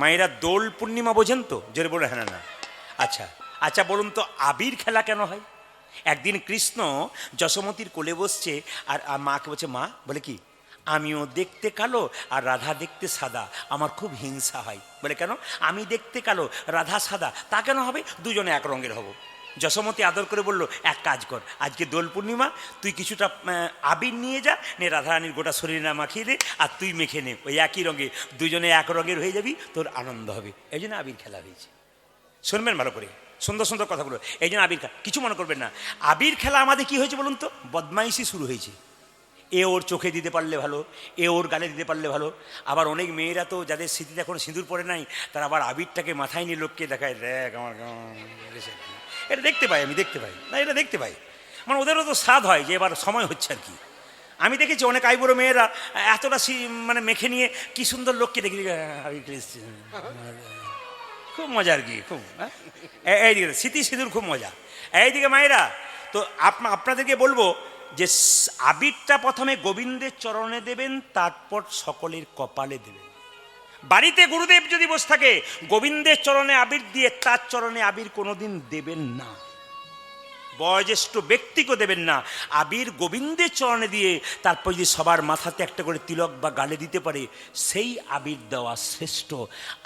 মায়েরা দোল পূর্ণিমা বোঝেন তো? জোরে বলে হ্যাঁ না। আচ্ছা আচ্ছা, বলুন তো আবির খেলা কেন হয়? একদিন কৃষ্ণ যশোমতীর কোলে বসছে আর মাকে বলছে, মা বলে কি, আমিও দেখতে কালো আর রাধা দেখতে সাদা, আমার খুব হিংসা হয়। বলে কেন? আমি দেখতে কালো, রাধা সাদা, তা কেন হবে? দুজনে এক রঙের হব। যশোমতী আদর করে বলল, এক কাজ কর, আজকে দোল পূর্ণিমা, তুই কিছুটা আবির নিয়ে যা, নে রাধারানীর গোটা শরীরে না মাখিয়ে দে, আর তুই মেখে নে, ওই একই রঙে দুজনে এক রঙের হয়ে যাবি, তোর আনন্দ হবে। এই জন্য আবির খেলা হয়েছে। শুনবেন ভালো করে, সুন্দর সুন্দর কথাগুলো। এই জন্য আবির খেলা, কিছু মনে করবেন না। আবির খেলা আমাদের কি হয়েছে বলুন তো? বদমাইশি শুরু হয়েছে। এ ওর চোখে দিতে পারলে ভালো, এ ওর গালে দিতে পারলে ভালো। আবার অনেক মেয়েরা তো যাদের স্মৃতিতে এখন সিঁদুর পড়ে নাই, তারা আবার আবিরটাকে মাথায় নিয়ে লোককে দেখায়, দেখ আমার, এটা দেখতে পাই, আমি দেখতে পাই না, এটা দেখতে পাই। মানে ওদেরও তো স্বাদ হয় যে এবার সময় হচ্ছে আর কি। আমি দেখেছি অনেক আইবুড়ো মেয়েরা এতটা মানে মেখে নিয়ে কি সুন্দর লোককে দেখি, খুব মজা আর কি, খুব। এইদিকে স্মৃতি সিঁদুর খুব মজা। এইদিকে মায়েরা তো আপনাদেরকে বলবো যে আবিরটা প্রথমে গোবিন্দের চরণে দেবেন, তারপর সকলের কপালে দেবেন। বাড়িতে গুরুদেব যদি বসে থাকে, গোবিন্দের চরণে আবির দিয়ে তার চরণে আবির কোনোদিন দেবেন না। বয়োজ্যেষ্ঠ ব্যক্তিকে দেবেন না। আবির গোবিন্দের চরণে দিয়ে তারপর যদি সবার মাথাতে একটা করে তিলক বা গালে দিতে পারে, সেই আবির দেওয়া শ্রেষ্ঠ।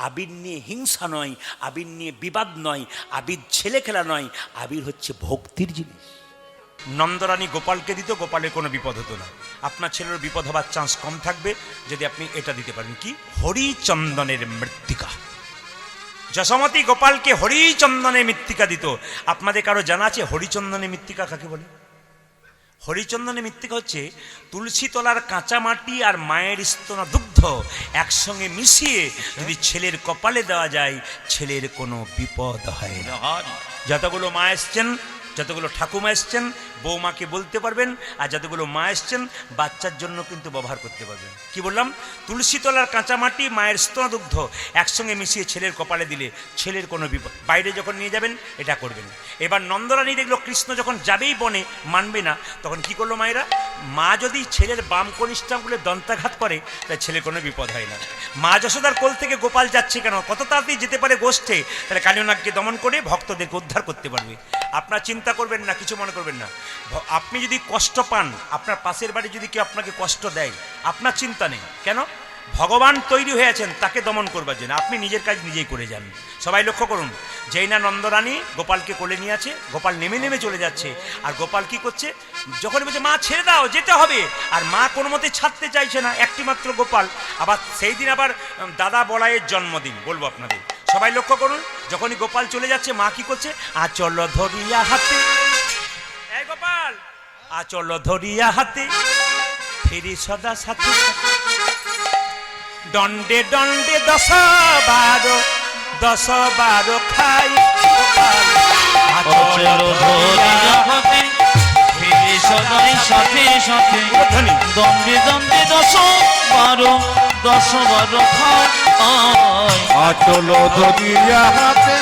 আবির নিয়ে হিংসা নয়, আবির নিয়ে বিবাদ নয়, আবির ছেলে খেলা নয়, আবির হচ্ছে ভক্তির জিনিস। নন্দরানী গোপালকে দিত, গোপালের কোনো বিপদ হতো না। আপনার ছেলের বিপদ হবার চান্স কম থাকবে যদি আপনি এটা দিতে পারেন। কি? হরিচন্দনের মৃত্তিকা। যশোমতী গোপালকে হরিচন্দনের মৃত্তিকা দিত। আপনাদের কারো জানা আছে হরিচন্দনের মৃত্তিকা কাকে বলে? হরিচন্দনের মৃত্তিকা হচ্ছে তুলসী তলার কাঁচা মাটি আর মায়ের স্তনা দুগ্ধ একসঙ্গে মিশিয়ে যদি ছেলের কপালে দেওয়া যায়, ছেলের কোনো বিপদ হয় না। যতগুলো মা এসছেন, যতগুলো ঠাকুমা এসছেন, বৌমাকে বলতে পারবেন, আর যতগুলো মা এসছেন বাচ্চার জন্য কিন্তু ব্যবহার করতে পারবেন। কি বললাম? তুলসী তলার কাঁচা মাটি, মায়ের স্তনদুগ্ধ একসঙ্গে মিশিয়ে ছেলের কপালে দিলে ছেলের কোনো বিপদ। বাইরে যখন নিয়ে যাবেন এটা করবেন। এবার নন্দরানী দেখলো কৃষ্ণ যখন যাবেই বনে, মানবে না, তখন কি করলো মায়েরা? মা যদি ছেলের বাম কনিষ্ঠাঙ্গুলে দন্তাঘাত করে, তাই ছেলের কোনো বিপদ হয় না। মা যশোদার কোল থেকে গোপাল যাচ্ছে কেন? কত তাড়াতাড়ি যেতে পারে গোষ্ঠে, তাহলে কালিনাগকে দমন করে ভক্তদেরকে উদ্ধার করতে পারবে। আপনার চিন্তা করবেন না, কিছু মনে করবেন না। আপনি যদি কষ্ট পান, আপনার পাশের বাড়ি যদি কেউ আপনাকে কষ্ট দেয়, আপনার চিন্তা নেই। কেন? ভগবান তৈরি হয়ে আছেন তাকে দমন করবার জন্য, আপনি নিজের কাজ নিজেই করে যান। সবাই লক্ষ্য করুন, যেই না নন্দরানী গোপালকে কোলে নিয়ে আছে, গোপাল নেমে নেমে চলে যাচ্ছে। আর গোপাল কি করছে? যখন বলছে মা ছেড়ে দাও, যেতে হবে, আর মা কোনো মতে ছাড়তে চাইছে না, একটি মাত্র গোপাল। আবার সেই দিন আবার দাদা বলাইয়ের জন্মদিন, বলবো আপনাদের। সবাই লক্ষ্য করুন, যখনই গোপাল চলে যাচ্ছে, মা কি করছে? আচল ধরিয়া হাতে, এই গোপাল আচল ধরিয়া হাতে, ফিরি সদা সাথে, দণ্ডে দণ্ডে 10 12 খাই, আচল ধরিয়া হাতে, ফিরি সদাই সাথে সাথে, দণ্ডে দণ্ডে 10 12 খাই। আচল ধরিয়া হাতে,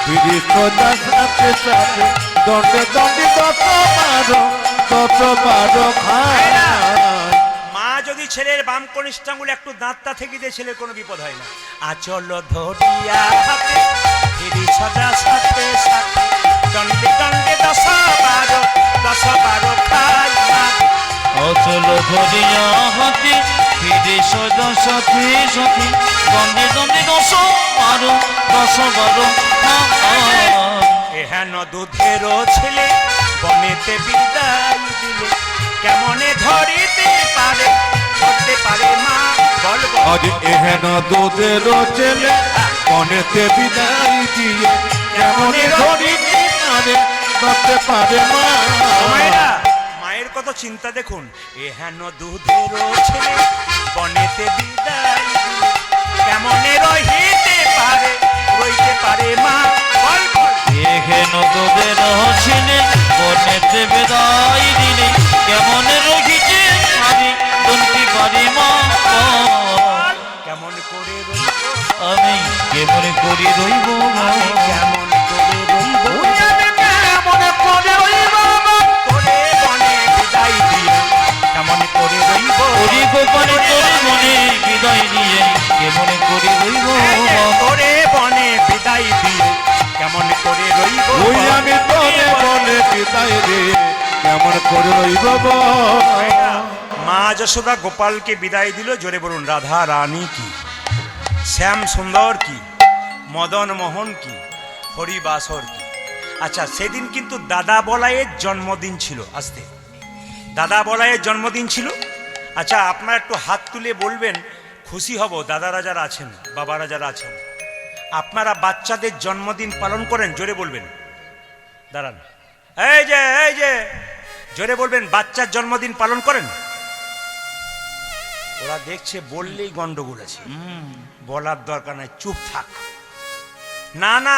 ফিরি সদা সাথে সাথে, দণ্ডে দণ্ডে 10 12 খায়। মা যদি ছেলের বাম কনিষ্ঠাঙ্গুলে একটু দাঁতটা থেকে দিয়ে, ছেলের কোনো বিপদ হয় না। আচল ধরিয়া হাতে, ফিরি সদা সাথে সাথে, দণ্ডে দণ্ডে 10 12 খাই। অচল ধরিয়া হাতে, ফিরে সদা সাথে সাথে, দণ্ডে দণ্ডে 10 12 এহেন দুধের ছেলে বনেতে বিদায় দিলে, কেমনে ধরিতে পারে, ধরতে পারে মা, বলবো। আজ এহেন দুধের ছেলে বনেতে বিদায় দিয়ে, কেমনে ধরিতে পারে, ধরতে পারে মা। মায়ের কত চিন্তা দেখুন। এহেন দুধের ছেলে বনেতে বিদায় দিলে, কেমনে রহিতে পারে, রইতে পারে মা, বলবো। এহেন তোদের ছেলে বনেতে বিদায় দিলে, কেমন রহিতে পারে, দন্তি পারে মা। কেমন করে রইব আমি, কেমন করে রইব, কেমন করে রইব, কেমন করে রইব, তোরে বনে বিদায় দিয়ে, কেমন করে রইব ওরে গোপালে তোর মনে বিদায় দিয়ে কেমন করে রইব তোরে বনে বিদায় দিয়ে কেমন করে রইব ওই আমি তোরে বলে বিদায় রে কেমন করে রইব মা যশোদা গোপালকে বিদায় দিল। জোরে বলুন রাধা রানী কি, শ্যাম সুন্দর কি, মদন মোহন কি, হরিবাসর কি। আচ্ছা, সেদিন কিন্তু দাদা বলাইয়ের জন্মদিন ছিল। আসতে, দাদা বলাইয়ের জন্মদিন ছিল। আচ্ছা, আপনারা একটু হাত তুলে বলবেন, খুশি হব দাদারা যারা আছেন, বাবারা যারা আছেন, আপনারা বাচ্চাদের জন্মদিন পালন করেন? জোরে বলবেন। দাঁড়ান, এই যে জোরে বলবেন, বাচ্চার জন্মদিন পালন করেন? ওরা দেখছে, বললেই গন্ডগোল আছে, বলার দরকার নাই, চুপ থাক। না না,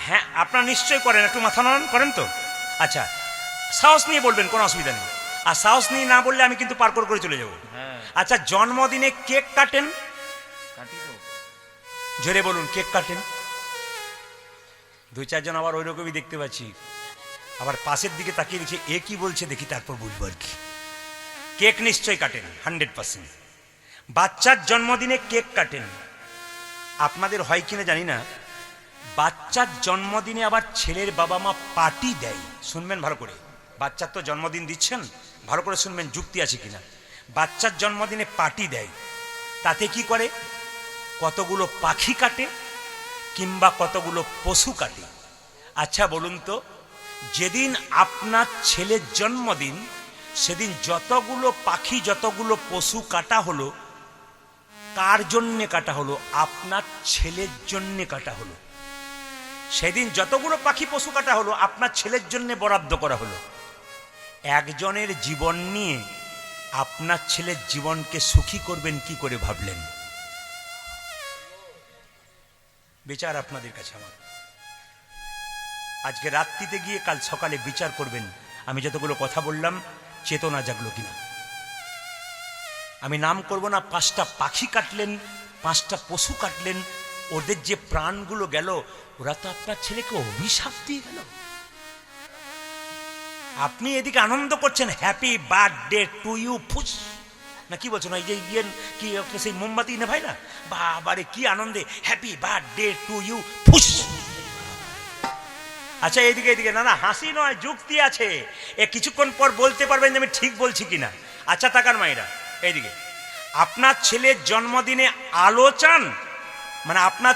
হ্যাঁ আপনারা নিশ্চয় করেন, একটু মাথা নাড়ান, করেন তো? আচ্ছা, সাহস নিয়ে বলবেন, কোনো অসুবিধা নেই। আর সাহস নিয়ে না বললে আমি কিন্তু পার করে চলে যাব। আচ্ছা, জন্মদিনে কেক কাটেন? জোরে বলুন, কেক কাটেন? দুই চারজন আবার ওই রকমই দেখতে পাচ্ছি, আবার পাশের দিকে তাকিয়ে দেখছি, এ কি বলছে দেখি, তারপর বলবো আর কি। কেক নিশ্চয় কাটেন, 100%। বাচ্চার জন্মদিনে কেক কাটেন। আপনাদের হয় কিনা জানি না, বাচ্চার জন্মদিনে আবার ছেলের বাবা মা পার্টি দেয়। শুনবেন ভালো করে, বাচ্চার তো জন্মদিন দিচ্ছেন, ভালো করে শুনবেন, যুক্তি আছে কিনা। বাচ্চার জন্মদিনে পার্টি দেয়, তাতে কি করে, কতগুলো পাখি কাটে কিংবা কতগুলো পশু কাটে। আচ্ছা বলুন তো, যেদিন আপনার ছেলের জন্মদিন, সেদিন যতগুলো পাখি, যতগুলো পশু কাটা হলো, কার জন্যে কাটা হলো? আপনার ছেলের জন্যে কাটা হলো। সেদিন যতগুলো পাখি পশু কাটা হলো, আপনার ছেলের জন্য বরাদ্দ করা হলো। একজনের জীবন নিয়ে আপনার ছেলের জীবনকে সুখী করবেন কি করে ভাবলেন? বিচার আপনাদের কাছে আমার। আজকে রাত্রিতে গিয়ে কাল সকালে বিচার করবেন, আমি যতগুলো কথা বললাম চেতনা জাগলো কিনা। আমি নাম করব না, 5টা পাখি কাটলেন, 5টা পশু কাটলেন, ওদের যে প্রাণগুলো গেল, ওরা তো আপনার ছেলেকে অভিশাপ দিয়ে গেল। আপনি এদিকে আনন্দ করছেন, হ্যাপি বার্থডে টু ইউ ফুস না কি বলছেন, এই যে কি সেই মোমবাতি না ভাই না, বাবারে কি আনন্দে, হ্যাপি বার্থডে টু ইউ ফুস। আচ্ছা, এদিকে না না, হাসি নয়, যুক্তি আছে। এ কিছুক্ষণ পর বলতে পারবেন যে আমি ঠিক বলছি কিনা। আচ্ছা তাকান মায়েরা, এইদিকে, আপনার ছেলের জন্মদিনে আলো চান? মানে আপনার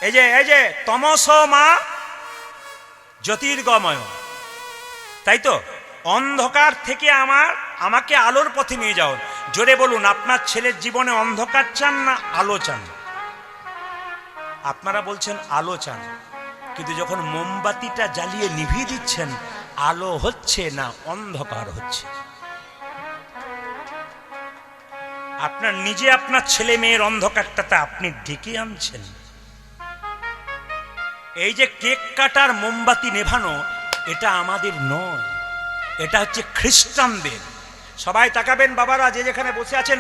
এই যে তমস মা জ্যোতির্গময়, তাই তো, অন্ধকার থেকে আমাকে আলোর পথে নিয়ে যাও। জোরে বলুন, আপনার ছেলের জীবনে অন্ধকার চান না আলো চান? আপনারা বলছেন আলো চান, কিন্তু যখন মোমবাতিটা জ্বালিয়ে নিভিয়ে দিচ্ছেন, আলো হচ্ছে না অন্ধকার হচ্ছে। আপনার নিজে আপনার ছেলে মেয়ের অন্ধকারটাতে আপনি ডেকে আনছেন। এই যে কেক কাটার মোমবাতি নেভানো, এটা আমাদের নয়, এটা হচ্ছে খ্রিস্টানদের। সবাই তাকাবেন বাবারা, যে যেখানে বসে আছেন।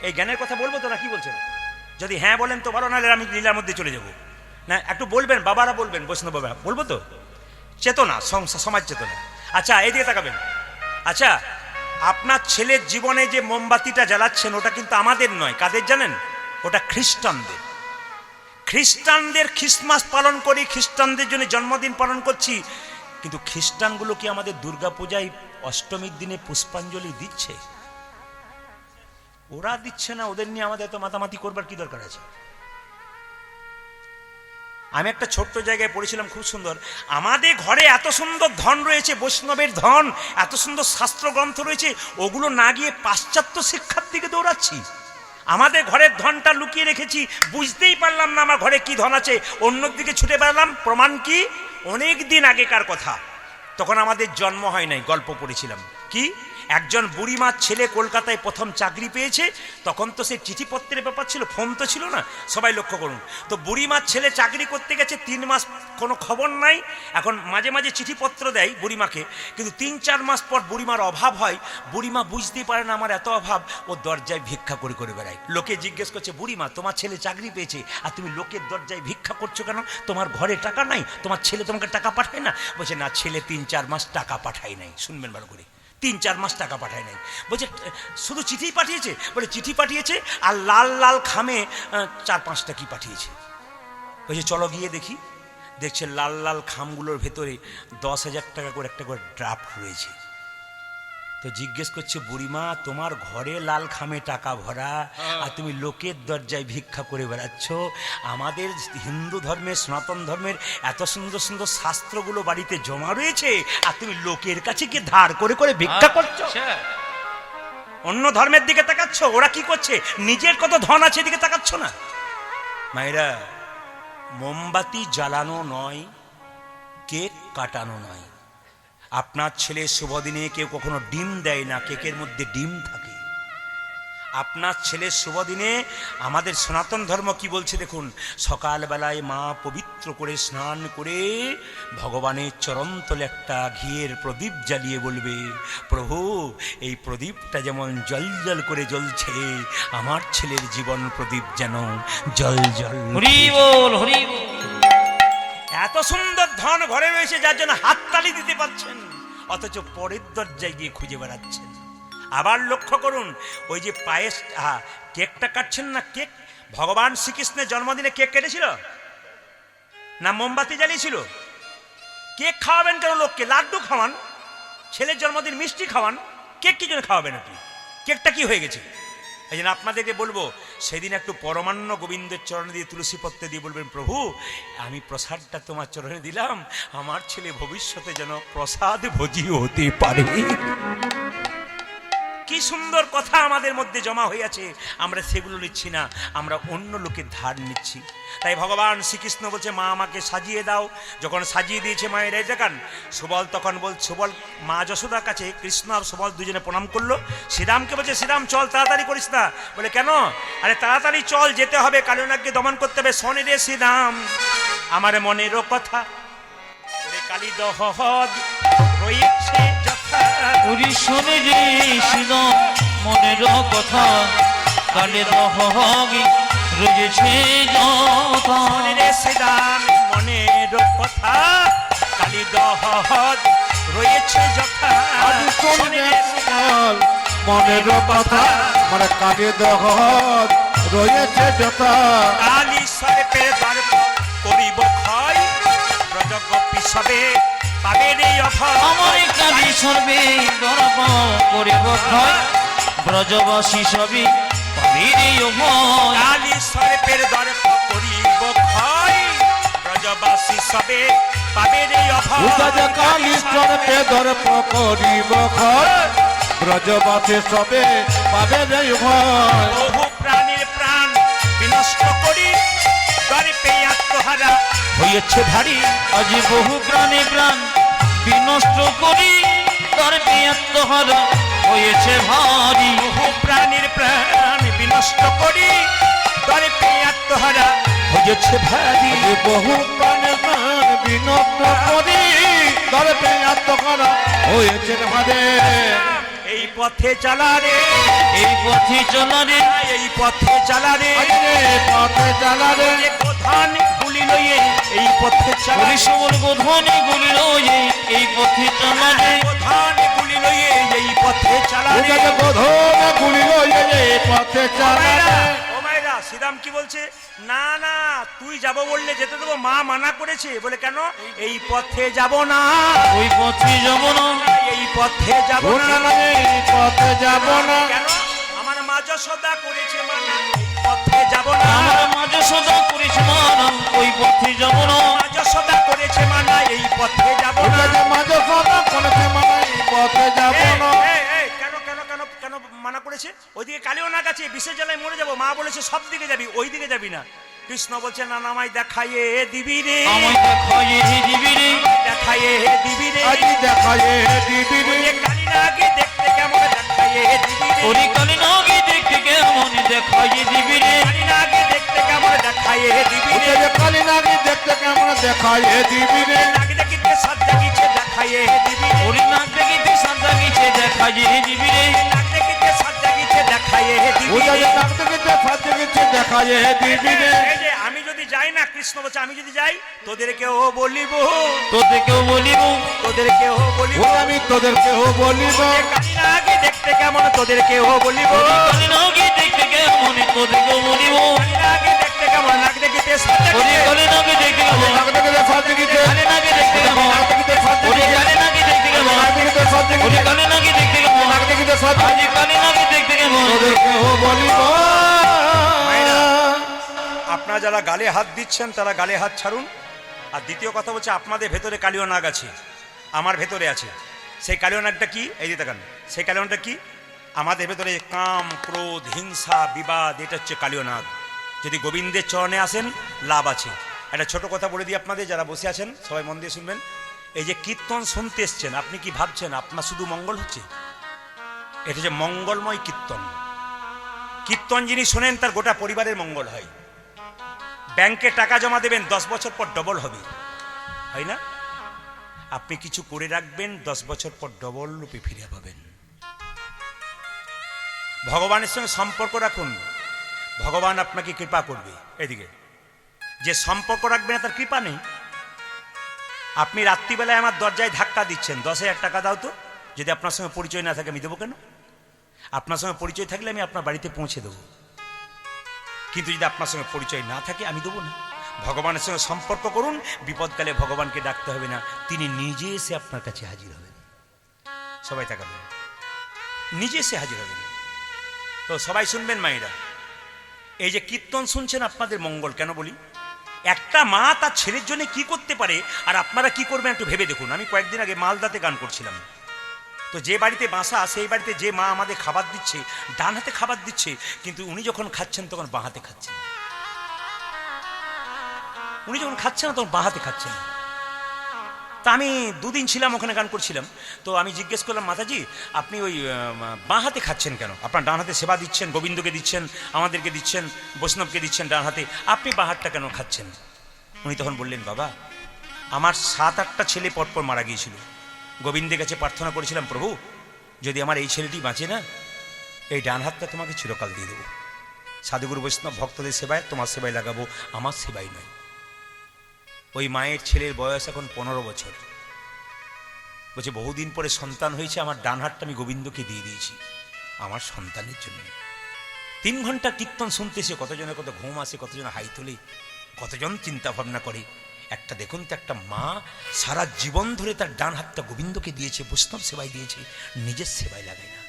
এই জ্ঞানের কথা বলবো তো, না কি বলছেন? যদি হ্যাঁ বলেন তো ভালো, নাহলে আমি লীলার মধ্যে চলে যাব। না একটু বলবেন, বাবারা বলবেন, বৈষ্ণব বাবা বলবো তো, চেতনা, সমাজ চেতনা। আচ্ছা এইদিকে তাকাবেন। আচ্ছা, আপনার ছেলের জীবনে যে মোমবাতিটা জ্বালাচ্ছেন, ওটা কিন্তু আমাদের নয়, কাদের জানেন? ওটা খ্রিস্টানদের। খ্রিস্টানদের খ্রিসমাস পালন করি, খ্রিস্টানদের জন্য জন্মদিন পালন করছি, কিন্তু খ্রিস্টানগুলো কি আমাদের দুর্গাপূজায় অষ্টমীর দিনে পুষ্পাঞ্জলি দিচ্ছে? ওরা দিচ্ছে না, ওদের নিয়ে আমাদের এত মাতামাতি করবার কি দরকার আছে? আমি একটা ছোট্ট জায়গায় পড়েছিলাম, খুব সুন্দর, আমাদের ঘরে এত সুন্দর ধন রয়েছে, বৈষ্ণবের ধন, এত সুন্দর শাস্ত্রগ্রন্থ রয়েছে, ওগুলো না গিয়ে পাশ্চাত্য শিক্ষার দিকে দৌড়াচ্ছি। আমাদের ঘরের ধনটা লুকিয়ে রেখেছি, বুঝতেই পারলাম না আমার ঘরে কি ধন আছে, অন্যদিকে ছুটে বেড়ালাম। প্রমাণ কি? অনেক দিন আগেকার কথা, তখন আমাদের জন্ম হয় নাই, গল্প পড়েছিলাম। কি? একজন বুড়িমার ছেলে কলকাতায় প্রথম চাকরি পেয়েছে। তখন তো সে চিঠিপত্রের ব্যাপার ছিল, ফোন তো ছিল না, সবাই লক্ষ্য করুন। তো বুড়িমার ছেলে চাকরি করতে গেছে, 3 মাস কোনো খবর নাই। এখন মাঝে মাঝে চিঠিপত্র দেয় বুড়িমাকে, কিন্তু 3-4 মাস পর বুড়িমার অভাব হয়। বুড়িমা বুঝতেই পারে না আমার এত অভাব, ও দরজায় ভিক্ষা করে করে বেড়ায়। লোকে জিজ্ঞেস করছে, বুড়িমা তোমার ছেলে চাকরি পেয়েছে আর তুমি লোকের দরজায় ভিক্ষা করছো কেন? তোমার ঘরে টাকা নাই? তোমার ছেলে তোমাকে টাকা পাঠায় না? বলছে না, ছেলে 3-4 মাস টাকা পাঠায় নাই। শুনবেন ভালো করে, 3-4 মাস টাকা পাঠায় নাই। বলছে শুধু চিঠি পাঠিয়েছে? বলে চিঠি পাঠিয়েছে আর লাল লাল খামে 4-5টা কি পাঠিয়েছে। বলছে চলো গিয়ে দেখি। দেখছে লাল লাল খামগুলোর ভেতরে 10,000 টাকা করে একটা করে ড্রাফট রয়েছে। তো জিজ্ঞেস করছে বুড়িমা, তোমার ঘরে লাল খামে টাকা ভরা আর তুমি লোকের দরজায় ভিক্ষা করে বেড়াচ্ছ। আমাদের হিন্দু ধর্মের, সনাতন ধর্মের এত সুন্দর সুন্দর শাস্ত্রগুলো বাড়িতে জমা রয়েছে আর তুমি লোকের কাছে গিয়ে ধার করে করে ভিক্ষা করছো। অন্য ধর্মের দিকে তাকাচ্ছ, ওরা কি করছে, নিজের কত ধন আছে এদিকে তাকাচ্ছ না। মায়েরা, মোমবাতি জ্বালানো নয়, কেক কাটানো নয়। আপনার ছেলের শুভদিনে কেউ কখনো ডিম দেয় না, কেকের মধ্যে ডিম থাকে। আপনার ছেলের শুভদিনে আমাদের সনাতন ধর্ম কি বলছে দেখুন, সকালবেলায় মা পবিত্র করে স্নান করে ভগবানের চরণতলে একটা ঘিয়ের প্রদীপ জ্বালিয়ে বলবে, প্রভু এই প্রদীপটা যেমন জল জল করে জ্বলছে, আমার ছেলের জীবন প্রদীপ যেন জল জল। হরি বল, হরি বল। এত সুন্দর ধন ঘরে রয়েছে যার জন্য হাততালি দিতে পারছেন, অথচ পরের দরজায় গিয়ে খুঁজে বেড়াচ্ছেন। আবার লক্ষ্য করুন, ওই যে পায়েস কেকটা কাটছেন না, কেক ভগবান শ্রীকৃষ্ণের জন্মদিনে কেক কেটেছিল না মোমবাতি জ্বালিয়েছিল? কেক খাওয়াবেন কেন লোককে? লাড্ডু খাওয়ান, ছেলের জন্মদিন মিষ্টি খাওয়ান, কেক কি জন্য খাওয়াবেন আপনি? কেকটা কি হয়ে গেছে? এই জন্য আপনাদেরকে বলবো, সেদিন একটু পরমান্ন গোবিন্দের চরণে দিয়ে তুলসী পত্রে দিয়ে বলবেন, প্রভু আমি প্রসাদটা তোমার চরণে দিলাম, আমার ছেলে ভবিষ্যতে যেন প্রসাদ ভোজি হতে পারে। কি সুন্দর কথা আমাদের মধ্যে জমা হয়ে আছে, আমরা সেগুলো নিচ্ছি না, আমরা অন্য লোকের ধার নিচ্ছি। তাই ভগবান শ্রীকৃষ্ণ বলছে, মা আমাকে সাজিয়ে দাও। যখন সাজিয়ে দিয়েছে মায়ের এই দেখান, সুবল তখন সুবল মা যশোদার কাছে কৃষ্ণ আর সুবল দুজনে প্রণাম করলো। শ্রীরামকে বলছে, শ্রীরাম চল, তাড়াতাড়ি করিস না। বলে কেন? আরে তাড়াতাড়ি চল, যেতে হবে, কালিনাগকে দমন করতে হবে। শোনে রে শ্রীরাম আমার মনেরও কথা, কালী দহদ রয়েছে যথা। হরি শোনে রে শ্রীরাম মনের কথা, কালে দহগি রয়েছে যথা। শোনে রে শ্রীরাম মনের কথা, কালী দহদ রয়েছে যথা। শোনে রে শ্রীরাম মনের কথা, মানে কাজে দহদ রয়েছে যথা। কালী সর্পের দর্প করিব ক্ষয়, ব্রজগোপী সবে পাবে রে অভয়। আমার কালী সর্বে দর্প করিব ক্ষয়, ব্রজবাসী সবে পাবে রে অভয়। কালী সর্পের দর্প করিব ক্ষয়, ব্রজবাসী সবে পাবে রে অভয়। কালীশ্বরকে দর্প করিব ক্ষয়, ব্রজবাসী সবে পাবে রে ভয়। বহু প্রাণীর প্রাণ বিনষ্ট করি, দর্পে আত্মহারা হয়েছে ভারী। আজ বহু প্রাণে প্রাণ বিনষ্ট করি, দর্পে আত্মহারা হয়েছে ভারী। বহু প্রাণীর প্রাণ বিনষ্ট করি, দর্পে আত্মহারা হয়েছে ভারী। বহু প্রাণের প্রাণ বিনষ্ট করি, দর্পে আত্মহারা হয়েছে ভারে। এই পথে চালা রে, এই পথে চলা রে, এই পথে চালা রে, পথে চালা রে। প্রধান গুলি লইয়ে এই পথে চালা হরি সবল গোধনে গুলি লয়ে এই পথে চলা রে। প্রধান গুলি লইয়ে এই পথে চালা রে। গোধন গুলি লইয়ে পথে চালা রে। ও মায়েরা, শ্রীরাম কি বলছে? না না, তুই যাব বললে যেতে দেবো, মা মানা করেছে। বলে কেন? এই পথে যাব না, ওই পথে যাব না, এই পথে যাব না, এই পথে যাব না। কেন? আমার মা যশোদা করেছে মানা, এই পথে যাব না। আমার মাঝে সদা করিস মানা, ওই পথে যাব না। মা যশোদা করেছে মানা, এই পথে যাব না। মাঝে সদা কোনতে মানে এই পথে যাব না। কেন কেন কেন কেন মানা করেছে? ওইদিকে কালিও না গেছে, বিশেষ জ্বালায় মরে যাবো। মা বলেছে সব দিকে যাবি, ওই দিকে যাবি না। কৃষ্ণ বলছে, না না, আমায় দেখাইয়ে দিবি রে, আমায় দেখাইয়ে দিবি রে, দেখাইয়ে দিবি রে। আজি দেখায়ে দিবি রে। কালী নাগে দেখতে কেমন, দেখাইয়ে দিবি রে। ওরে কালী নাগে দেখতে কেমন, দেখাইয়ে দিবি রে। কালী নাগে দেখতে কেমন, দেখাইয়ে দিবি রে। কালী নাগি দেখতে কেমন, দেখায়ে দিবি রে। নাগ দেখিতে সাজা গিছে, দেখাইয়ে দিবি রে। ওরে নাক দেখিতে সাজা গিছে, দেখাইয়ে দিবি রে। নাগ দেখিতে সাজা গিছে, দেখাইয়ে দিবি রে। নাগ দেখিতে সাজা গিছে, দেখায়ে দিবি রে। এই যে আমি যদি যাই না, কৃষ্ণ বলছে আমি যদি যাই তোদেরকেও বলিব, তোদেরকেও বলিব, তোদেরকেও বলিব, ওই আমি তোদেরকেও বলিব, কালিনাগি দেখতে কেমন তোদেরকেও বলিব, কালিনাগি দেখতে কেমন তোদেরকেও বলিব, কালিনাগি দেখতে কেমন নাক দেখিতে সাজা ওরে দিতে। কালিনাগি দেখতে কেমন, নাক দেখিতে সাজ দেখিতে, কালিনাগি দেখতে কেমন, নাক দেখিতে সাজ ওরে দেখিতে, কালিনাগি দেখতে কেমন, নাক দেখিতে সাজ ওরে দেখিতে, কালিনাগি দেখতে কেমন, নাক দেখিতে সাজ দেখিতে, আজি কালিনাগি দেখতে কেমন, তোদেরকেও বলিব। মায়েরা, আপনারা যারা গালে হাত দিচ্ছেন তারা গালে হাত ছাড়ুন। আর দ্বিতীয় কথা বলছে আপনাদের ভেতরে কালীয় নাগ আছে, আমার ভেতরে আছে। সেই কালীয় নাগটা কি? এই যে দেখান, সেই কালীয় নাগটা কি? আমাদের ভেতরে কাম, ক্রোধ, হিংসা, বিবাদ, এটা হচ্ছে কালীয় নাগ। যদি গোবিন্দের চরণে আসেন লাভ আছে। একটা ছোট কথা বলে দিই আপনাদের, যারা বসে আছেন সবাই মন দিয়ে শুনবেন। এই যে কীর্তন শুনতে এসছেন, আপনি কি ভাবছেন আপনার শুধু মঙ্গল হচ্ছে? এটা হচ্ছে মঙ্গলময় কীর্তন। কীর্তন যিনি শোনেন তার গোটা পরিবারের মঙ্গল হয়। ব্যাংকে টাকা জমা দেবেন 10 বছর পর ডবল হবে, হয় না? আপনি কিছু করে রাখবেন 10 বছর পর ডবল রূপে ফিরে পাবেন। ভগবানের সঙ্গে সম্পর্ক রাখুন, ভগবান আপনাকে কৃপা করবে। এদিকে যে সম্পর্ক রাখবে না তার কৃপা নেই। আপনি রাত্রিবেলায় আমার দরজায় ধাক্কা দিচ্ছেন, 10,000 টাকা দাও তো। যদি আপনার সঙ্গে পরিচয় না থাকে আমি দেবো কেন? আপনার সঙ্গে পরিচয় থাকলে আমি আপনার বাড়িতে পৌঁছে দেবো, কিন্তু যদি আপনার সঙ্গে পরিচয় না থাকে আমি দেবো না। ভগবানের সঙ্গে সম্পর্ক করুন, বিপদকালে ভগবানকে ডাকতে হবে না, তিনি নিজে এসে আপনার কাছে হাজির হবেন। সবাই তাকাবেন, নিজে এসে হাজির হবেন। তো সবাই শুনবেন মায়েরা, এই যে কীর্তন শুনছেন আপনাদের মঙ্গল। কেন বলি? একটা মা তার ছেলের জন্য কি করতে পারে আর আপনারা কি করবেন একটু ভেবে দেখুন। আমি কয়েকদিন আগে মালদাতে গান করছিলাম, তো যে বাড়িতে বাসা সেই বাড়িতে যে মা আমাদের খাবার দিচ্ছে ডান হাতে খাবার দিচ্ছে, কিন্তু উনি যখন খাচ্ছেন তখন বাঁ হাতে খাচ্ছেন। উনি যখন খাচ্ছেন না তখন বাঁ হাতে খাচ্ছেন। তা আমি 2 দিন ছিলাম ওখানে গান করছিলাম, তো আমি জিজ্ঞেস করলাম মাতাজি আপনি ওই বাঁ হাতে খাচ্ছেন কেন? আপনার ডান হাতে সেবা দিচ্ছেন, গোবিন্দকে দিচ্ছেন, আমাদেরকে দিচ্ছেন, বৈষ্ণবকে দিচ্ছেন ডান হাতে, আপনি বাঁ হাতটা কেন খাচ্ছেন? উনি তখন বললেন বাবা আমার 7-8টা ছেলে পরপর মারা গিয়েছিল, গোবিন্দের কাছে প্রার্থনা করেছিলাম প্রভু যদি আমার এই ছেলেটি বাঁচে না, এই ডান হাতটা তোমাকে চিরকাল দিয়ে দেবো, সাধুগুরু বৈষ্ণব ভক্তদের সেবায় তোমার সেবায় লাগাবো, আমার সেবাই নয়। ওই মায়ের ছেলের বয়স এখন 15 বছর। বলছে বহুদিন পরে সন্তান হয়েছে, আমার ডান হাতটা আমি গোবিন্দকে দিয়ে দিয়েছি আমার সন্তানের জন্য। 3 ঘন্টা কীর্তন শুনতে এসে কতজনের কত ঘুম আসে, কতজন হাই তোলে, কতজন চিন্তা ভাবনা করে। একটা দেখুন তো, একটা মা সারা জীবন ধরে তার ডান হাতটা গোবিন্দকে দিয়েছে, বৈষ্ণব সেবায় দিয়েছে, নিজের সেবায় লাগায় না।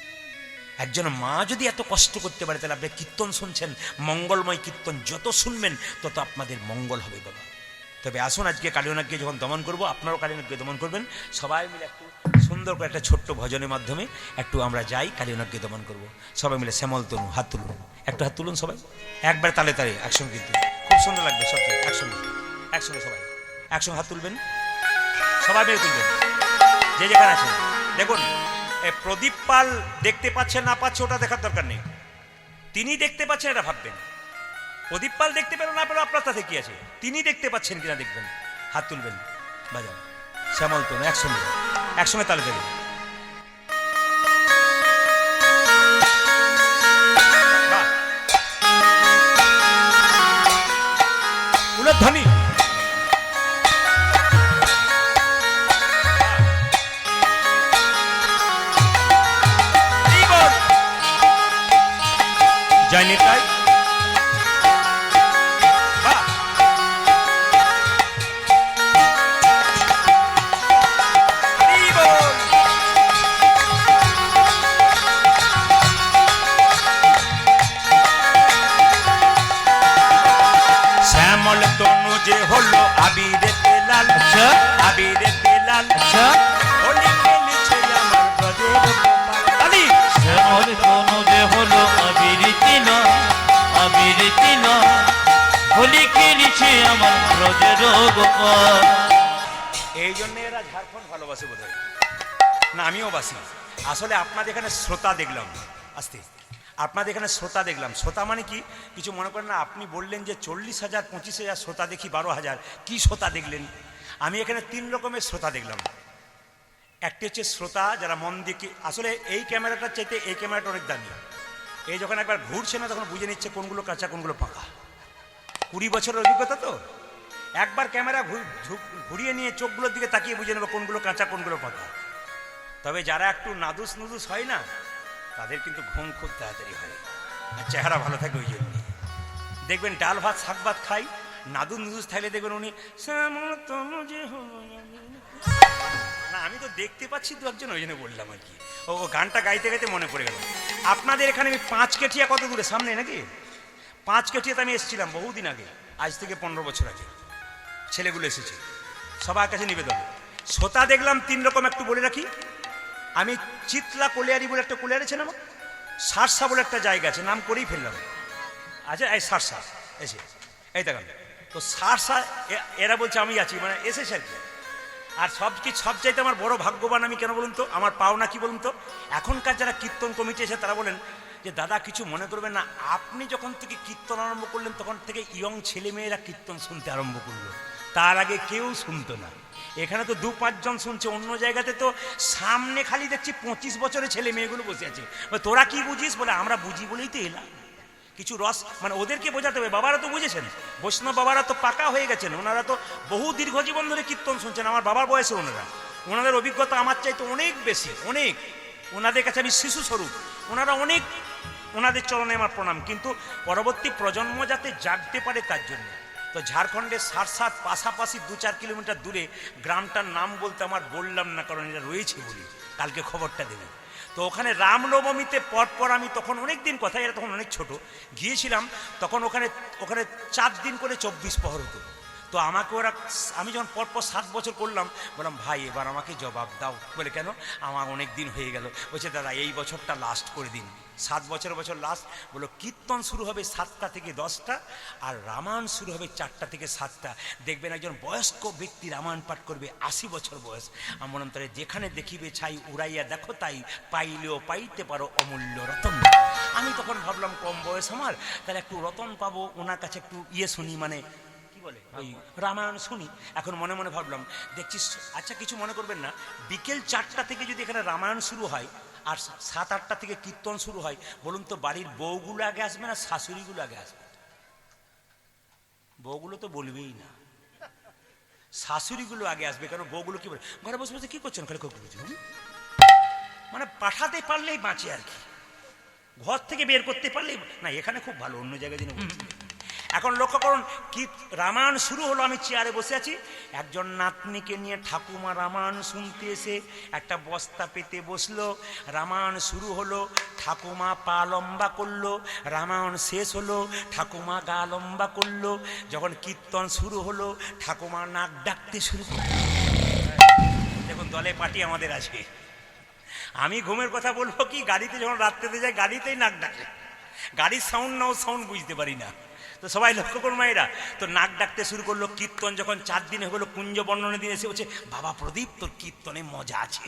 একজন মা যদি এত কষ্ট করতে পারে তাহলে আপনি কীর্তন শুনছেন, মঙ্গলময় কীর্তন যত শুনবেন তত আপনাদের মঙ্গল হবে বাবা। তবে আসুন আজকে কালীনাগকে যখন দমন করব, আপনারাও কালীনাগকে দমন করবেন। সবাই মিলে একটু সুন্দর করে একটা ছোট্ট ভজনের মাধ্যমে একটু আমরা যাই কালীনাগকে দমন করব। সবাই মিলে শ্যামল তনু হাত তুলুন, একটু হাত তুলুন সবাই, একবার তালে তালে একসঙ্গে, কিন্তু খুব সুন্দর লাগবে সব একসঙ্গে, একসঙ্গে সবাই একসঙ্গে হাত তুলবেন, সবাই মিলে তুলবেন যে যেখানে আছেন। দেখুন প্রদীপ পাল দেখতে পাচ্ছে না পাচ্ছে ওটা দেখার দরকার নেই, তিনি দেখতে পাচ্ছেন এটা ভাববেন। প্রদীপ পাল দেখতে পেল না পেল আপনার তাতে কি আছে, তিনি দেখতে পাচ্ছেন কিনা দেখবেন, হাত তুলবেন, বাজাও শ্যামল তনু একসঙ্গে, একসঙ্গে তালে তালে। ধ্বনি জয় নিতাই। শ্যামল তনু যে হলো আবিরেতে লাল, আবিরেতে লাল, হোলি খেলেছে আমার ব্রজের গোপাল। আলি শ্যামল তনু যে হলো আবিরিতি না, আবিরিতি না, হোলি খেলিছে আমার ব্রজের গোপাল। এই জন্য এরা ঝাড়খণ্ড ভালোবাসে বোধহয় না, আমিও বাসি। আসলে আপনাদের এখানে শ্রোতা দেখলাম, আস্তে আপনাদের এখানে শ্রোতা দেখলাম। শ্রোতা মানে কি কিছু মনে করেন না, আপনি বললেন যে 40,000 25,000 শ্রোতা দেখি, 12,000 কি শ্রোতা দেখলেন? আমি এখানে 3 রকমের শ্রোতা দেখলাম। একটি হচ্ছে শ্রোতা যারা মন দিয়ে, আসলে এই ক্যামেরাটার চাইতে এই ক্যামেরাটা অনেক দামি। এই যখন একবার ঘুরছে না তখন বুঝে নিচ্ছে কোনগুলো কাঁচা কোনগুলো পাকা। 20 বছরের অভিজ্ঞতা তো একবার ক্যামেরা ঘুরিয়ে নিয়ে চোখগুলোর দিকে তাকিয়ে বুঝে নেবে কোনগুলো কাঁচা কোনগুলো পাকা। তবে যারা একটু নাদুস নুদুস হয় না তাদের কিন্তু ঘুম খুব তাড়াতাড়ি হয় আর চেহারা ভালো থাকে ওই জন্য। দেখবেন ডাল ভাত শাক ভাত খাই, নাদুস নুদুস থাকলে দেখবেন উনি না, আমি তো দেখতে পাচ্ছি দু একজন, ওই জন্য বললাম আর কি। ও গানটা গাইতে গাইতে মনে পড়ে গেল। আপনাদের এখানে আমি 5 কেটিয়া কত দূরে সামনে নাকি? 5 কেটিয়াতে আমি এসেছিলাম বহুদিন আগে, আজ থেকে 15 বছর আগে। ছেলেগুলো এসেছে, সবার কাছে নিবেদন। শ্রোতা দেখলাম 3 রকম, একটু বলে রাখি। আমি চিতলা কোলিয়ারি বলে একটা কোলিয়ারি আছে না, সারসা বলে একটা জায়গা আছে, নাম করেই ফেললাম। আচ্ছা এই সারসা এসে এই দেখান তো সারসা, এরা বলছে আমি আছি, মানে এসেছে আর কি। আর সব চাইতে আমার বড় ভাগ্যবান আমি, কেন বলুন তো, আমার পাওনা কি বলুন তো, এখনকার যারা কীর্তন কমিটি এসে তারা বলেন যে দাদা কিছু মনে করবেন না, আপনি যখন থেকে কীর্তন আরম্ভ করলেন তখন থেকে ইয়ং ছেলেমেয়েরা কীর্তন শুনতে আরম্ভ করলো, তার আগে কেউ শুনতো না। এখানে তো 2-5 জন শুনছে, অন্য জায়গাতে তো সামনে খালি দেখছি 25 বছরের ছেলে মেয়েগুলো বসে আছে। তোরা কি বুঝিস? বলে আমরা বুঝি বলেই তো এলাম। কিছু রস মানে ওদেরকে বোঝাতে হবে। বাবারা তো বুঝেছেন, বৈষ্ণব বাবারা তো পাকা হয়ে গেছেন, ওনারা তো বহু দীর্ঘ জীবন ধরে কীর্তন শুনছেন। আমার বাবার বয়সে ওনাদের অভিজ্ঞতা আমার চাইতে অনেক বেশি, অনেক। ওনাদের কাছে আমি শিশু স্বরূপ, ওনারা অনেক, ওনাদের চরণে আমার প্রণাম। কিন্তু পরবর্তী প্রজন্ম যাতে জাগতে পারে তার জন্য। তো ঝাড়খণ্ডের সারসার পাশাপাশি 2-4 কিলোমিটার দূরে গ্রামটার নাম বলতে আমার বললাম না, কারণ এটা রয়েছে বলি, কালকে খবরটা দেবে। তো ওখানে রামনবমীতে পরপর আমি তখন অনেক দিন, কথা এরা তখন অনেক ছোট, গিয়েছিলাম। তখন ওখানে 4 দিন করে 24 প্রহর হতো। তো আমাকে ওরা, আমি যখন পরপর 7 বছর করলাম, বললাম ভাই এবার আমাকে জবাব দাও। বলে কেন? আমার অনেক দিন হয়ে গেল। বলছে দাদা এই বছরটা লাস্ট করে দিন। 7 বছর লাস্ট। বলো কীর্তন শুরু হবে 7টা থেকে 10টা, আর রামায়ণ শুরু হবে 4টা থেকে 7টা। দেখবেন একজন বয়স্ক ব্যক্তি রামায়ণ পাঠ করবে, 80 বছর বয়স। আমি বললাম তাহলে যেখানে দেখিবে ছাই উড়াইয়া দেখো তাই, পাইলেও পাইতে পারো অমূল্য রতন। আমি তখন ভাবলাম কম বয়স আমার, তাহলে একটু রতন পাবো, ওনার কাছে একটু শুনি, মানে ওই রামায়ণ শুনি। এখন মনে মনে ভাবলাম, দেখছি আচ্ছা কিছু মনে করবেন না, বিকেল 4টা থেকে যদি এখানে রামায়ণ শুরু হয় আর 7-8টা থেকে কীর্তন শুরু হয়, বলুন তো বাড়ির বউগুলো আগে আসবে না শাশুড়িগুলো আগে আসবে? বউগুলো তো বলবেই না, শাশুড়িগুলো আগে আসবে। কারণ বউগুলো কি বলে, ঘরে বসে বসে কি করছেন, খালি মানে পাঠাতে পারলেই বাঁচে আর কি, ঘর থেকে বের করতে পারলেই না। এখানে খুব ভালো, অন্য জায়গায় দিনে এখন লক্ষ্য করুন, কি রামায়ণ শুরু হলো, আমি চেয়ারে বসে আছি, একজন নাতনিকে নিয়ে ঠাকুমা রামায়ণ শুনতে এসে একটা বস্তা পেতে বসলো। রামায়ণ শুরু হলো, ঠাকুমা পা লম্বা করলো, রামায়ণ শেষ হলো, ঠাকুমা গা লম্বা করলো। যখন কীর্তন শুরু হলো, ঠাকুমা নাক ডাকতে শুরু করলো। দেখুন দলে পার্টি আমাদের আছে। আমি ঘুমের কথা বলবো কি, গাড়িতে যখন রাত্রেতে যাই গাড়িতেই নাক ডাকে, গাড়ির সাউন্ড নাও সাউন্ড বুঝতে পারি না। তো সবাই লক্ষ্য করুন মায়েরা, তো নাক ডাকতে শুরু করলো। কীর্তন যখন 4 দিন হলো, কুঞ্জ বর্ণনা দিন এসে বলছে, বাবা প্রদীপ তোর কীর্তনে মজা আছে।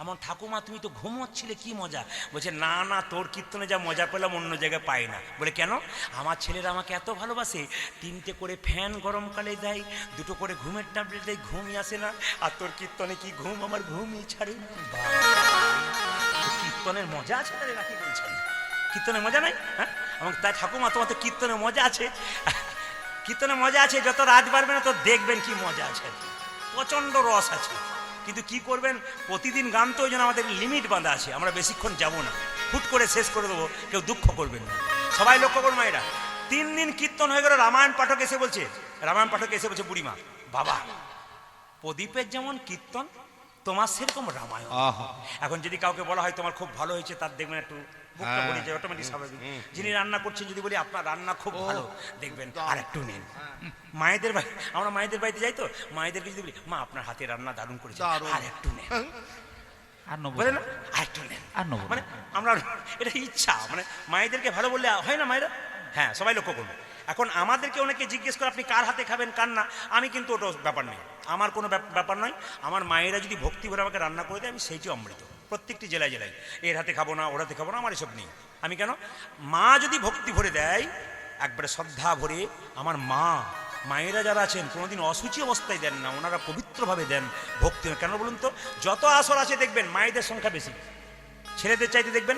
আমার ঠাকুমা তুমি তো ঘুমোচ্ছিলে, কি মজা? বলছে না না, তোর কীর্তনে যা মজা পেলাম অন্য জায়গায় পাই না। বলে কেন? আমার ছেলেরা আমাকে এত ভালোবাসে, 3টে করে ফ্যান গরমকালে দেয়, 2টো করে ঘুমের ট্যাবলেট দেয়, ঘুমই আসে না। আর তোর কীর্তনে কি ঘুম, আমার ঘুমই ছাড়ে না। কীর্তনের মজা আছে তাহলে নাকি বলছেন? কীর্তনে মজা নাই? হ্যাঁ, এবং তাই ঠাকুমা তোমার তো কীর্তনে মজা আছে, কীর্তনে মজা আছে। যত রাত বাড়বে না তো দেখবেন কি মজা আছে, প্রচণ্ড রস আছে। কিন্তু কি করবেন, প্রতিদিন গান তো ওই জন্য আমাদের লিমিট বাঁধা আছে, আমরা বেশিক্ষণ যাবো না, হুট করে শেষ করে দেবো, কেউ দুঃখ করবেন না। সবাই লক্ষ্য করুন মায়েরা, 3 দিন কীর্তন হয়ে গেল। রামায়ণ পাঠক এসে বলছে বুড়িমা, বাবা প্রদীপের যেমন কীর্তন তোমার সেরকম রামায়ণ। এখন যদি কাউকে বলা হয় তোমার খুব ভালো হয়েছে, তার দেখবেন একটু বুকটা ভরে যায়, অটোমেটিক স্বাভাবিক। যিনি রান্না করছেন যদি বলি আপনার রান্না খুব ভালো, দেখবেন আর একটু নেন। মায়েদের বাড়ি, আমরা মায়েদের বাড়িতে যাই তো, মায়েদেরকে যদি বলি মা আপনার হাতে রান্না দারুণ করেছে, আর একটু নেন, আর নেবো বলে না আর একটু নেন, আর নেবো। মানে আমরা এটা ইচ্ছা, মানে মায়েদেরকে ভালো বললে হয় না মায়েরা? হ্যাঁ, সবাই লক্ষ্য করুন। এখন আমাদেরকে অনেকে জিজ্ঞেস করে আপনি কার হাতে খাবেন কার না, আমি কিন্তু ওটা ব্যাপার নেই, আমার কোনো ব্যাপার নয়। আমার মায়েরা যদি ভক্তি ভরে আমাকে রান্না করে দেয়, আমি সেইটি অমৃত। প্রত্যেকটি জেলায় এর হাতে খাবো না, ওর হাতে খাবো না, আমার এসব নেই। আমি কেন, মা যদি ভক্তি ভরে দেয়, একবারে শ্রদ্ধা ভরে, আমার মায়েরা যারা আছেন কোনোদিন অসুচি অবস্থায় দেন না, ওনারা পবিত্রভাবে দেন ভক্তি। কেন বলুন তো, যত আসর আছে দেখবেন মায়েদের সংখ্যা বেশি। ছেলেদের চাইতে দেখবেন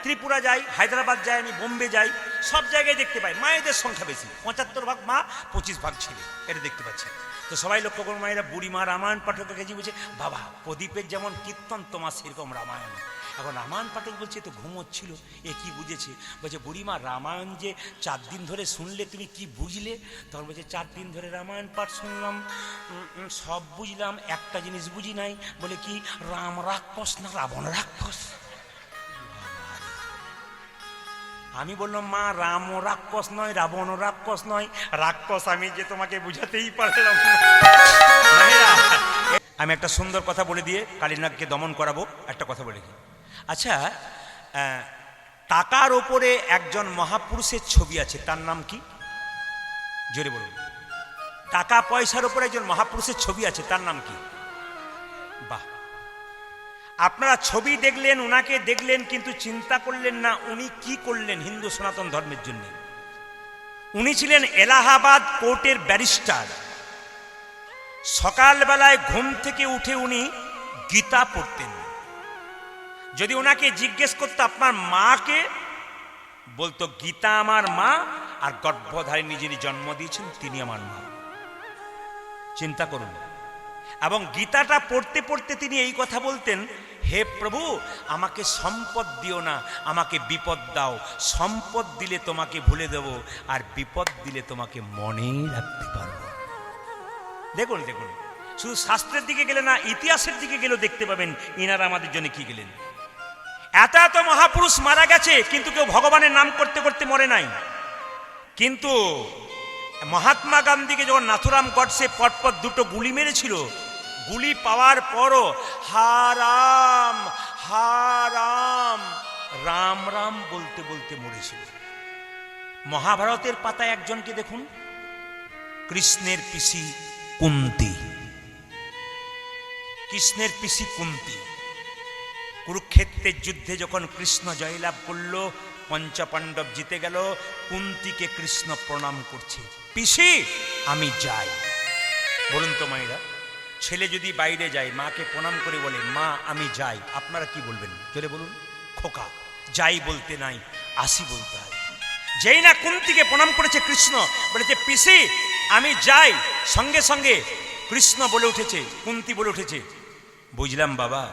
ত্রিপুরা যাই, হায়দ্রাবাদ যাই, আমি বোম্বে যাই, সব জায়গায় দেখতে পাই মায়েদের সংখ্যা বেশি, 75 ভাগ মা, 25 ভাগ ছেলে, এটা দেখতে পাচ্ছি। তো সবাই লক্ষ্য করুন, মায়েরা বুড়ি মা রামায়ণ পাঠকের কাছে বলছে, বাবা প্রদীপের যেমন কীর্তন তোমার সেরকম রামায়ণ। এখন রামায়ণ পাঠক বলছে তো ঘুমোচ্ছিল, এ কি বুঝেছে? বলছে বুড়িমা রামায়ণ যে 4 দিন ধরে শুনলে তুমি কি বুঝলে? তখন বলছে 4 দিন ধরে রামায়ণ পাঠ শুনলাম, সব বুঝলাম, একটা জিনিস বুঝি নাই। বলে কি? রাম রাক্ষস না রাবণ রাক্ষস? আমি বললাম মা, রামও রাক্ষস নয়, রাবণও রাক্ষস নয়, রাক্ষস আমি যে তোমাকে বুঝাতেই পারলাম না। মায়েরা, আমি একটা সুন্দর কথা বলে দিয়ে কালীনাগকে দমন করাবো। একটা কথা বলে দিই, আচ্ছা, টাকার ওপরে একজন মহাপুরুষের ছবি আছে, তার নাম কি? জোরে বলুন। টাকা পয়সার ওপরে একজন মহাপুরুষের ছবি আছে, তার নাম কি? বাহ! আপনারা ছবি দেখলেন, উনাকে দেখলেন, কিন্তু চিন্তা করলেন না উনি কি করলেন হিন্দু সনাতন ধর্মের জন্য। উনি ছিলেন এলাহাবাদ কোর্টের ব্যারিস্টার। সকালবেলায় ঘুম থেকে উঠে উনি গীতা পড়তেন। যদি ওনাকে জিজ্ঞেস করতো আপনার মাকে, বলতো গীতা আমার মা, আর গর্ভধারিণী যিনি জন্ম দিয়েছেন তিনি আমার মা। চিন্তা করুন। এবং গীতাটা পড়তে পড়তে তিনি এই কথা বলতেন, হে প্রভু, আমাকে সম্পদ দিও না, আমাকে বিপদ দাও। সম্পদ দিলে তোমাকে ভুলে দেব, আর বিপদ দিলে তোমাকে মনে রাখতে পারবো। দেখুন দেখুন, শুধু শাস্ত্রের দিকে গেলে না, ইতিহাসের দিকে গেলেও দেখতে পাবেন ইনারা আমাদের জন্য কি গেলেন। এত এত মহাপুরুষ মারা গেছে, কিন্তু কেউ ভগবানের নাম করতে করতে মরে নাই। কিন্তু মহাত্মা গান্ধীকে যখন নাথুরাম গডসে পরপর 2টো গুলি মেরেছিল, গুলি পাওয়ার পরও হারাম হারাম রাম রাম বলতে বলতে মরেছিল। মহাভারতের পাতায় একজনকে দেখুন, কৃষ্ণের পিসি কুন্তি। কৃষ্ণের পিসি কুন্তি কুরুক্ষেত্রের যুদ্ধে যখন কৃষ্ণ জয়লাভ করলো, পঞ্চপাণ্ডব জিতে গেল, কুন্তিকে কৃষ্ণ প্রণাম করছে, পিসি আমি যাই। বলুন তো মায়েরা, ছেলে যদি বাইরে যায়, মাকে প্রণাম করে বলে মা আমি যাই, আপনারা কি বলবেন? চলে বলুন। খোকা, যাই বলতে নাই, আসি বলতে হয়। যেই না কুন্তিকে প্রণাম করেছে কৃষ্ণ, বলেছে পিসি আমি যাই, সঙ্গে সঙ্গে কৃষ্ণ বলে উঠেছে, কুন্তি বলে উঠেছে, বুঝলাম বাবা,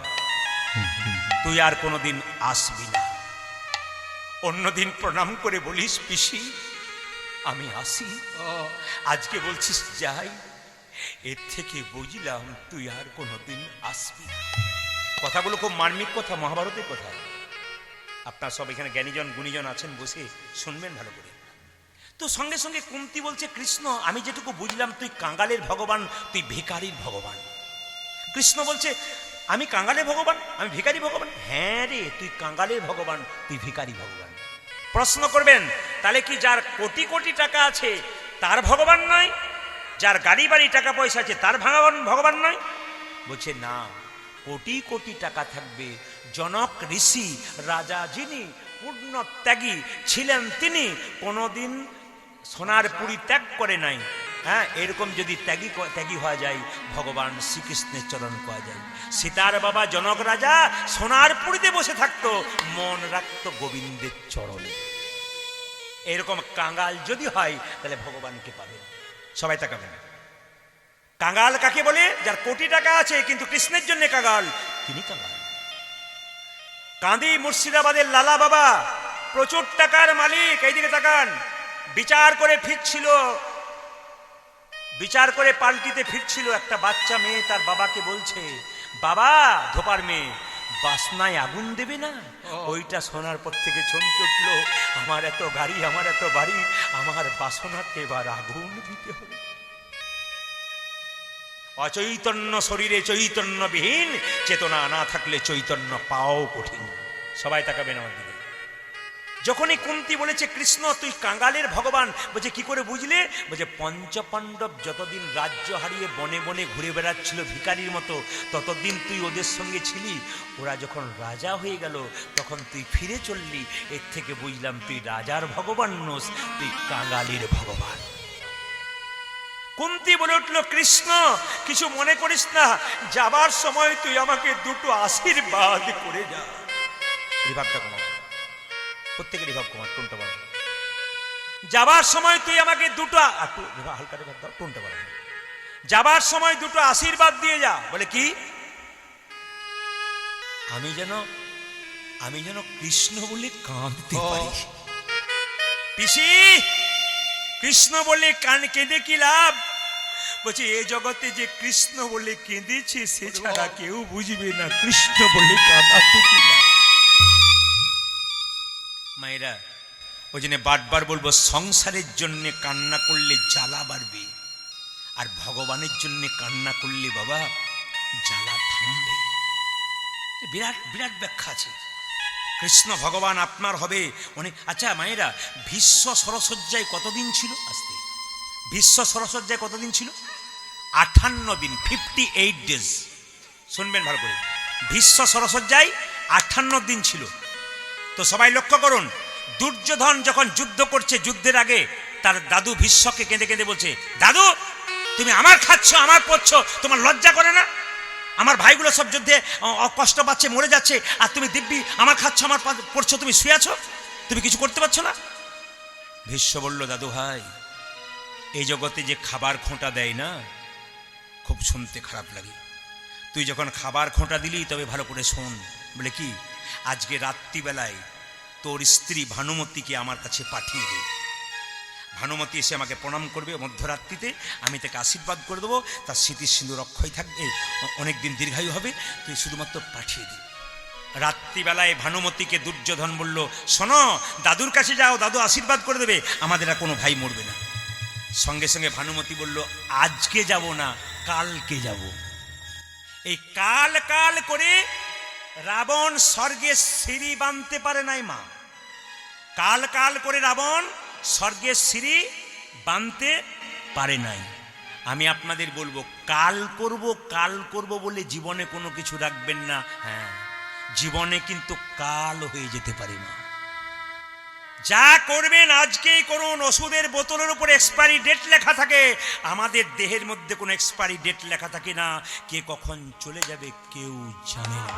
তুই আর কোনোদিন আসবি না। অন্যদিন প্রণাম করে বলিস পিসি আমি আসি, আজকে বলছিস যাই, এর থেকে বুঝলাম তুই আর কোনোদিন আসবি না। কথাগুলো খুব মার্মিক কথা, মহাভারতের কথা। আপনার সব এখানে জ্ঞানীজন গুণীজন আছেন, বসে শুনবেন ভালো করে। তো সঙ্গে সঙ্গে কুন্তি বলছে, কৃষ্ণ আমি যেটুকু বুঝলাম তুই কাঙ্গালের ভগবান, তুই ভিখারির ভগবান। কৃষ্ণ বলছে আমি কাঙ্গালের ভগবান, আমি ভিখারি ভগবান? হ্যাঁ রে, তুই কাঙ্গালের ভগবান, তুই ভিখারি ভগবান। প্রশ্ন করবেন, তাহলে কি যার কোটি কোটি টাকা আছে তার ভগবান নয়? যার গাড়ি বাড়ি টাকা পয়সা আছে তার ভগবান নয়? বলছে না, কোটি কোটি টাকা থাকবে, জনক ঋষি রাজা যিনি পূর্ণ ত্যাগী ছিলেন, তিনি কোনোদিন সোনার পুরী ত্যাগ করে নাই। হ্যাঁ, এরকম যদি ত্যাগী হওয়া যায়, ভগবান শ্রীকৃষ্ণের চরণ পাওয়া যায়। সীতার বাবা জনক রাজা সোনার পুরীতে বসে থাকতো, মন রাখতো গোবিন্দের চরণে। এরকম কাঙ্গাল যদি হয়, তাহলে ভগবানকে পাবে। সবাই তাকাবেন। কাঙ্গাল কাকে বলে? যার কোটি টাকা আছে কিন্তু কৃষ্ণের জন্য কাঙ্গাল, তিনি কাঙ্গাল। কাঁদি মুর্শিদাবাদের লালা বাবা, প্রচুর টাকার মালিক। এইদিকে তাকান। বিচার করে ফিরছিল, বিচার করে পাল্টিতে ফিরছিল, একটা বাচ্চা মেয়ে তার বাবাকে বলছে, বাবা, ধোপার মেয়ে, বাসনায় আগুন দেবে না? ওইটা শোনার পর থেকে চমকে উঠল, আমার এত গাড়ি, আমার এত বাড়ি, আমার বাসনাকে এবার আগুন দিতে হবে। অচৈতন্য শরীরে চৈতন্যবিহীন, চেতনা না থাকলে চৈতন্য পাও কঠিন। সবাই তাকাবেন আমার দিকে। যখনই কুন্তি বলেছে কৃষ্ণ তুই কাঙ্গালের ভগবান, বলছে কি করে বুঝলে? বলছে পঞ্চপাণ্ডব যতদিন রাজ্য হারিয়ে বনে বনে ঘুরে বেড়াচ্ছিল ভিখারির মতো, ততদিন তুই ওদের সঙ্গে ছিলি। ওরা যখন রাজা হয়ে গেল তখন তুই ফিরে চললি। এর থেকে বুঝলাম তুই রাজার ভগবান নোস, তুই কাঙ্গালের ভগবান। কুন্তি বলে উঠল, কৃষ্ণ কিছু মনে করিস না, যাবার সময় তুই আমাকে দুটো আশীর্বাদ করে যা। রিভাবটা কমাও, প্রত্যেকে রিভাব কমাও, টোনটা বাড়াও। যাবার সময় তুই আমাকে দুটো হালকা রিভাব দাও, টোনটা বাড়াও। যাবার সময় দুটো আশীর্বাদ দিয়ে যা। বলে কি? আমি যেন কৃষ্ণ বলে কাঁদতে পারি। পিসি, কৃষ্ণ বলে কেঁদে কি লাভ? বলছি এই জগতে যে কৃষ্ণ বলে কেঁদেছে সে ছাড়া কেউ বুঝবে না কৃষ্ণ বলে কাঁদাতে কি লাভ। মায়েরা, ওই জন্য বারবার বলবো, সংসারের জন্য কান্না করলে জ্বালা বাড়বে, আর ভগবানের জন্য কান্না করলে বাবা জ্বালা থামবে। বিরাট বিরাট ব্যাখ্যা আছে। কৃষ্ণ ভগবান আপনার হবে অনেক। আচ্ছা মায়েরা, ভীষ্ম সরসজ্জায় কতদিন ছিল? আসতে, ভীষ্ম সরসজ্জায় কতদিন ছিল? 58 দিন, 58 ডেজ। শুনবেন ভালো করে, ভীষ্ম সরসজ্জায় 58 দিন ছিল। তো সবাই লক্ষ্য করুন, দুর্যোধন যখন যুদ্ধ করছে, যুদ্ধের আগে তার দাদু ভীষ্মকে কেঁদে কেঁদে বলছে, দাদু তুমি আমার খাচ্ছ, আমার পড়ছ, তোমার লজ্জা করে না? আমার ভাইগুলো সব যুদ্ধে কষ্ট পাচ্ছে, মরে যাচ্ছে, আর তুমি দিব্যি আমার খাচ্ছ, আমার পড়ছো, তুমি শুয়ে আছো, তুমি কিছু করতে পারছো না? ভীষ্ম বলল, দাদু ভাই, এই জগতে যে খাবার খোঁটা দেয় না, খুব শুনতে খারাপ লাগে। তুই যখন খাবার খোঁটা দিলি তবে ভালো করে শোন। বলে কি? আজকে রাত্রিবেলায় তোর স্ত্রী ভানুমতিকে আমার কাছে পাঠিয়ে দে। ভানুমতি এসে আমাকে প্রণাম করবে মধ্যরাত্রিতে, আমি তাকে আশীর্বাদ করে দেবো, তার স্মৃতি সিন্ধু রক্ষয় থাকবে, অনেকদিন দীর্ঘায়ু হবে, তুই শুধুমাত্র পাঠিয়ে দে। রাত্রিবেলায় ভানুমতিকে দুর্যোধন বলল, শোনো, দাদুর কাছে যাও, দাদু আশীর্বাদ করে দেবে, আমাদের আর কোনো ভাই মরবে না। সঙ্গে সঙ্গে ভানুমতি বলল, আজকে যাব না, কালকে যাব। এই কাল কাল করে রাবণ স্বর্গে সিঁড়ি বাঁধতে পারে নাই মা। কাল কাল করে রাবণ স্বর্গের সিঁড়ি বাঁধতে পারে নাই। আমি আপনাদের বলবো, কাল করব বলে জীবনে কোনো কিছু রাখবেন না। হ্যাঁ, জীবনে কিন্তু কাল হয়ে যেতে পারে না। যা করবেন আজকেই করুন। ওষুধের বোতলের উপর এক্সপায়ারি ডেট লেখা থাকে, আমাদের দেহের মধ্যে কোনো এক্সপায়ারি ডেট লেখা থাকে না। কে কখন চলে যাবে কেউ জানে না।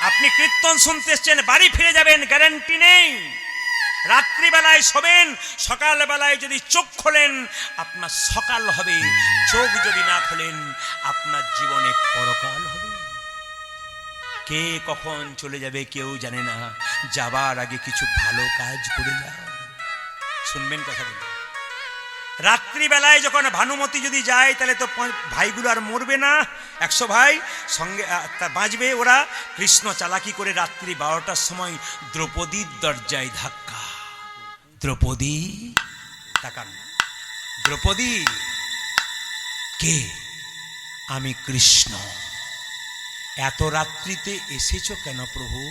আপনি কীর্তন শুনতে এসছেন, বাড়ি ফিরে যাবেন, গ্যারান্টি নেই। রাত্রিবেলায় শোবেন, সকালবেলায় যদি চোখ খোলেন আপনার সকাল হবে, চোখ যদি না খোলেন আপনার জীবনে পরকাল হবে। কে কখন চলে যাবে কেউ জানে না। যাবার আগে কিছু ভালো কাজ করে যাও। শুনবেন কথাগুলো। রাত্রিবেলায় যখন ভানুমতি যদি যায় তাহলে তো ভাইগুলো আর মরবে না, 100 ভাই সঙ্গে বাঁচবে ওরা। কৃষ্ণ চালাকি করে রাত্রি 12টার সময় দ্রৌপদীর দরজায় ধাক্কা। দ্রৌপদী, তাকান, দ্রৌপদী কে? আমি কৃষ্ণ। এত রাত্রিতে এসেছো কেন প্রভু?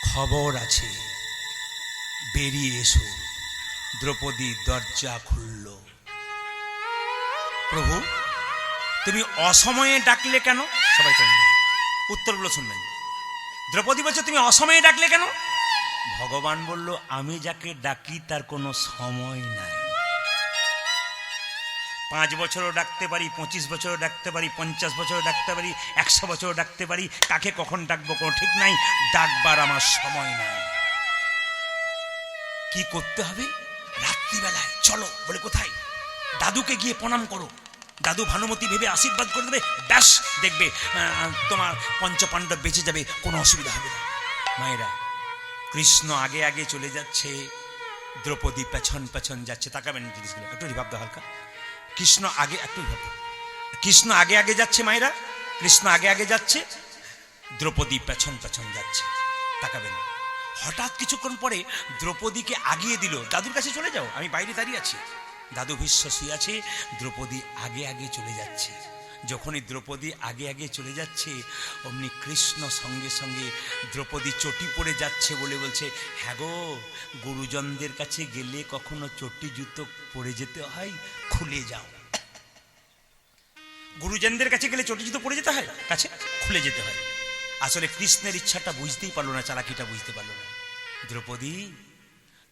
খবর আছে, বেরিয়ে এসো। দ্রৌপদী দরজা খুলল। প্রভু তুমি অসময়ে ডাকলে কেন? সবাই শুনবেন, উত্তরগুলো শুনবেন। দ্রৌপদী বলছে, তুমি অসময়ে ডাকলে কেন? ভগবান বলল, আমি যাকে ডাকি তার কোনো সময় নাই। 5 বছরও ডাকতে পারি, 25 বছরও ডাকতে পারি, 50 বছরও ডাকতে পারি, 100 বছরও ডাকতে পারি। কাকে কখন ডাকবো কোনো ঠিক নাই, ডাকবার আমার সময় নাই। কি করতে হবে? রাত্রিবেলায় চলো। বলে কোথায়? দাদুকে গিয়ে প্রণাম করো। দাদু ভানুমতি ভেবে আশীর্বাদ করে দেবে, ব্যাস দেখবে তোমার পঞ্চপাণ্ডব বেঁচে যাবে, কোনো অসুবিধা হবে না। মায়েরা, কৃষ্ণ আগে আগে চলে যাচ্ছে, দ্রৌপদী পেছন পেছন যাচ্ছে। তাকাবেন জিনিসগুলো একটু ভাবতে হালকা। কৃষ্ণ আগে, একটু ভাবতে, কৃষ্ণ আগে আগে যাচ্ছে মায়েরা, কৃষ্ণ আগে আগে যাচ্ছে, দ্রৌপদী পেছন পেছন যাচ্ছে। তাকাবেন। হঠাৎ কিছুক্ষণ পরে দ্রৌপদীকে আগিয়ে দিল, দাদুর কাছে চলে যাও, আমি বাইরে দাঁড়িয়ে আছি। দাদু ভীষ্ম শুয়ে আছে, দ্রৌপদী আগে আগে চলে যাচ্ছে। যখনই দ্রৌপদী আগে আগে চলে যাচ্ছে, অমনি কৃষ্ণ সঙ্গে সঙ্গে দ্রৌপদী চটি পরে যাচ্ছে বলে বলছে, হ্যাঁ গো, গুরুজনদের কাছে গেলে কখনো চটি জুতো পরে যেতে হয়, খুলে যাও। গুরুজনদের কাছে গেলে চটি জুতো পরে যেতে হয়, কাছে খুলে যেতে হয়। আসলে কৃষ্ণের ইচ্ছাটা বুঝতেই পারলো না, চালাকিটা বুঝতে পারলো না। দ্রৌপদী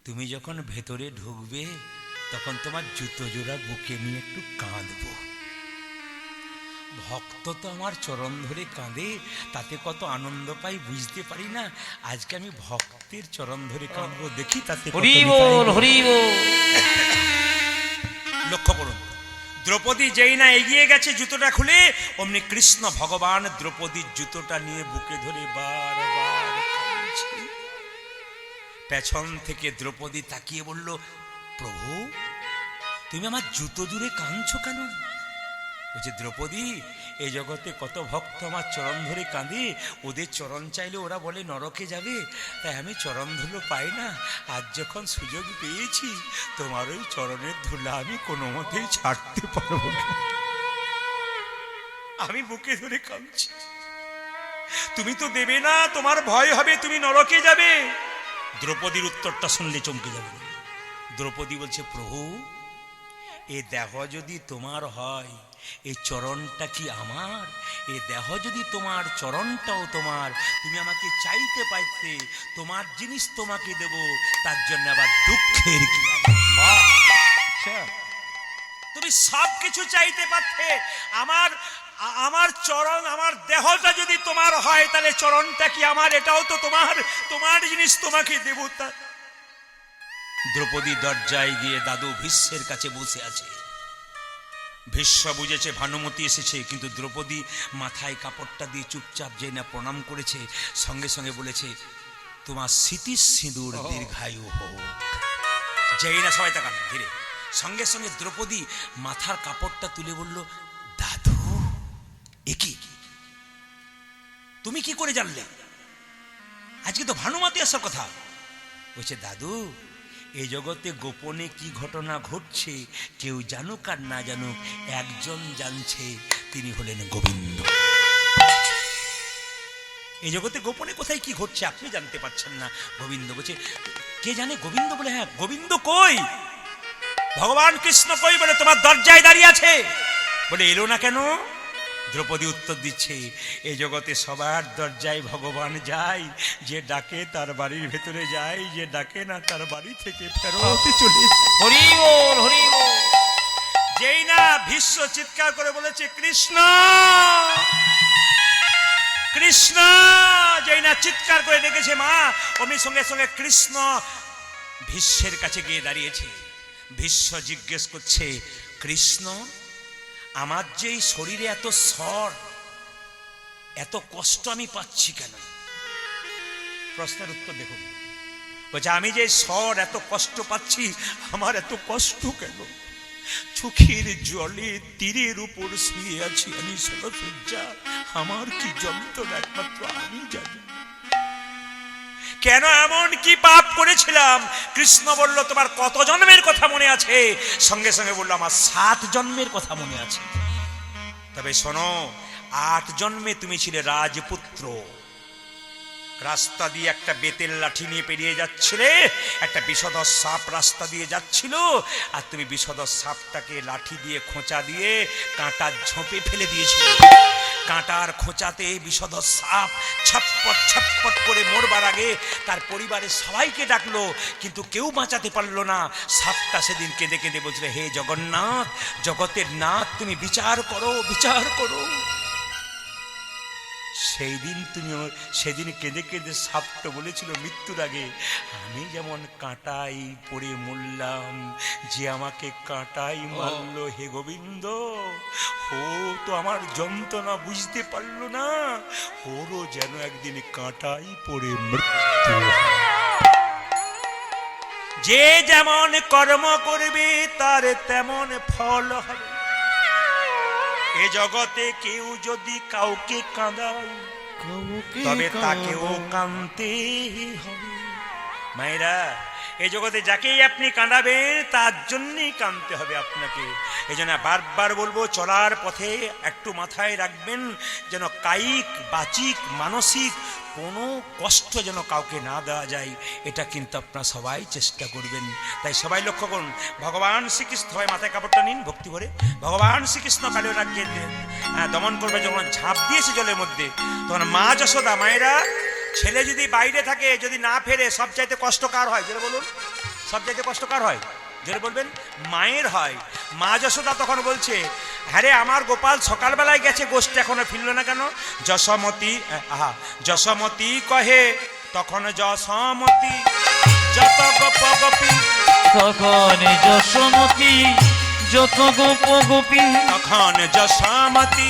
তুমি যখন ভেতরে ঢুকবে তখন তোমার জুতো জোড়া বুকে নিয়ে একটু কাঁদবো। ভক্ত তো আমার চরণ ধরে কাঁদে, তাতে কত আনন্দ পাই বুঝতে পারি না। আজকে আমি ভক্তের চরণ ধরে কাঁদবো, দেখি তাতে কত হরি নিতাই বল গো। হরি বল। লক্ষ্য করুন, দ্রৌপদী যেই না এগিয়ে গেছে জুতোটা খুলে, অমনি কৃষ্ণ ভগবান দ্রৌপদীর জুতোটা নিয়ে বুকে ধরে বারবার কাঁদছে। পেছন থেকে দ্রৌপদী তাকিয়ে বলল, প্রভু তুমি আমার জুতো জুড়ে কাঁদছো কেন? বলছে, দ্রৌপদী এই জগতে কত ভক্ত আমার চরণ ধরে কাঁদে, ওদের চরণ চাইলে ওরা বলে নরকে যাবে, তাই আমি চরণ ধুলো পাই না। আজ যখন সুযোগ পেয়েছি, তোমার ওই চরণের ধুলা আমি কোনো মতেই ছাড়তে পারবো না। আমি বুকে ধরে কাঁদছি, তুমি তো দেবে না, তোমার ভয় হবে তুমি নরকে যাবে। দ্রৌপদীর উত্তরটা শুনলে চমকে যাবে। দ্রৌপদী বলছে, প্রভু এ দেহ যদি তোমার হয়, এই চরণটা কি আমার? এ দেহ যদি তোমার, চরণটাও তোমার, তুমি আমাকে চাইতে পাইতে, তোমার জিনিস তোমাকে দেব, তার জন্য আবার দুঃখের কি? তুমি সব কিছু চাইতে পারতে, আমার চরণ, আমার দেহটা যদি তোমার হয়, তাহলে চরণটা কি আমার? এটাও তো তোমার, তোমার জিনিস তোমাকে দেব। দ্রৌপদী দরজায় গিয়ে দাদু ভীষ্মের কাছে বসে আছে। ভীষ্ম বুঝেছে ভানুমতি এসেছে, কিন্তু দ্রৌপদী মাথায় কাপড়টা দিয়ে চুপচাপ যেই না প্রণাম করেছে, সঙ্গে সঙ্গে বলেছে, তোমার স্মৃতি সিঁদুর দীর্ঘায়ু হোক। যেই না সবাই তাকান ধীরে, সঙ্গে সঙ্গে দ্রৌপদী মাথার কাপড়টা তুলে বলল, দাদু এ কি? তুমি কি করে জানলে? আজকে তো ভানুমতি আসার কথা। বলছে, দাদু এই জগতে গোপনে কি ঘটনা ঘটছে, কেউ জানুক আর না জানুক, একজন জানছে, তিনি হলেন গোবিন্দ। এই জগতে গোপনে কোথায় কি ঘটছে আপনি জানতে পারছেন না। গোবিন্দ বলছে, কে জানে? গোবিন্দ বলে, হ্যাঁ গোবিন্দ কই? ভগবান কৃষ্ণ কই? বলে, তোমার দরজায় দাঁড়িয়ে আছে। বলে, এলো না কেন? দ্রৌপদী উত্তর দিচ্ছে, এই জগতে সবার দরজায় ভগবান যায়, যে ডাকে তার বাড়ির ভেতরে যায়, যে ডাকে না তার বাড়ি থেকে ফেরত চলে যায়। হরি বল হরি বল। যেই না ভীষ্ম চিৎকার করে বলেছে, কৃষ্ণ কৃষ্ণ, যেই না চিৎকার করে ডেকেছে মা, অমনি সঙ্গে সঙ্গে কৃষ্ণ ভীষ্মের কাছে গিয়ে দাঁড়িয়েছে। ভীষ্ম জিজ্ঞেস করছে, কৃষ্ণ আমার যে এই শরীরে এত স্বর, এত কষ্ট আমি পাচ্ছি কেন? প্রশ্নের উত্তর দেখুন। বলছে, আমি যে স্বর এত কষ্ট পাচ্ছি, আমার এত কষ্ট কেন? চোখের জলে তীরের উপর শুয়ে আছি আমি সরসজ্জা, আমার কি যন্ত্রণা একমাত্র আমি জানি। কেন এমন কি পাপ করেছিলাম? কৃষ্ণ বলল, তোমার কত জন্মের কথা মনে আছে? সঙ্গে সঙ্গে বলল, আমার 7 জন্মের কথা মনে আছে। তবে শোনো, 8 জন্মে তুমি ছিলে রাজপুত্র। রাস্তা দিয়ে একটা বেতের লাঠি নিয়ে পেরিয়ে যাচ্ছিলে, একটা বিষধর সাপ রাস্তা দিয়ে যাচ্ছিল, আর তুমি বিষধর সাপটাকে লাঠি দিয়ে খোঁচা দিয়ে কাঁটার ঝোপে ফেলে দিয়েছিলে। কাঁটার খোঁচাতে বিষধর সাপ ছটপট ছটপট করে মরবার আগে তার পরিবারের সবাইকে ডাকলো, কিন্তু কেউ বাঁচাতে পারলো না। সাপটা সেদিন কেঁদে কেঁদে বলছিল, হে জগন্নাথ, জগতের নাথ, তুমি বিচার করো, বিচার করো। সেই দিন তুমি, সেদিন কেঁদে কেঁদে সাপটা বলেছিল মৃত্যুর আগে, আমি যেমন কাঁটাই পড়ে মরলাম, যে আমাকে কাঁটাই মারলো, হে গোবিন্দ, ও তো আমার যন্ত্রণা বুঝতে পারলো না, ওরও যেন একদিন কাঁটাই পড়ে মৃত্যু। যে যেমন কর্ম করবে তার তেমন ফল হবে। এ জগতে কেউ যদি কাউকে কাঁদায়, তবে তাকেও কাঁদতে হবে। মায়েরা, এই জগতে যাকেই আপনি কাঁদাবেন তার জন্যই কাঁদতে হবে আপনাকে। এই জন্য বারবার বলবো, চলার পথে একটু মাথায় রাখবেন, যেন কায়িক বাচিক মানসিক কোনো কষ্ট যেন কাউকে না দেওয়া যায়, এটা কিন্তু আপনারা সবাই চেষ্টা করবেন। তাই সবাই লক্ষ্য করুন, ভগবান শ্রীকৃষ্ণ, সবাই মাথায় কাপড়টা নিন ভক্তি ভরে। ভগবান শ্রীকৃষ্ণ কালীয় রাজ্যে দমন করবে, যখন ঝাঁপ দিয়েছে জলের মধ্যে, তখন মা যশোদা, মায়েরা, ছেলে যদি বাইরে থাকে, যদি না ফেরে, সবচাইতে কষ্ট কার হয়? জোরে বলুন, সবচাইতে কষ্ট কার হয়? জোরে বলবেন, মায়ের হয়। মা যশোদা তখন বলছে, হ্যাঁ রে, আমার গোপাল সকালবেলায় গেছে, গোষ্ঠ এখনো ফিরল না কেন? যশোমতী, যশোমতী কহে তখন যশোমতী যত গোপ গোপী, তখন যশোমতী যত গোপ গোপী, তখন যশোমতী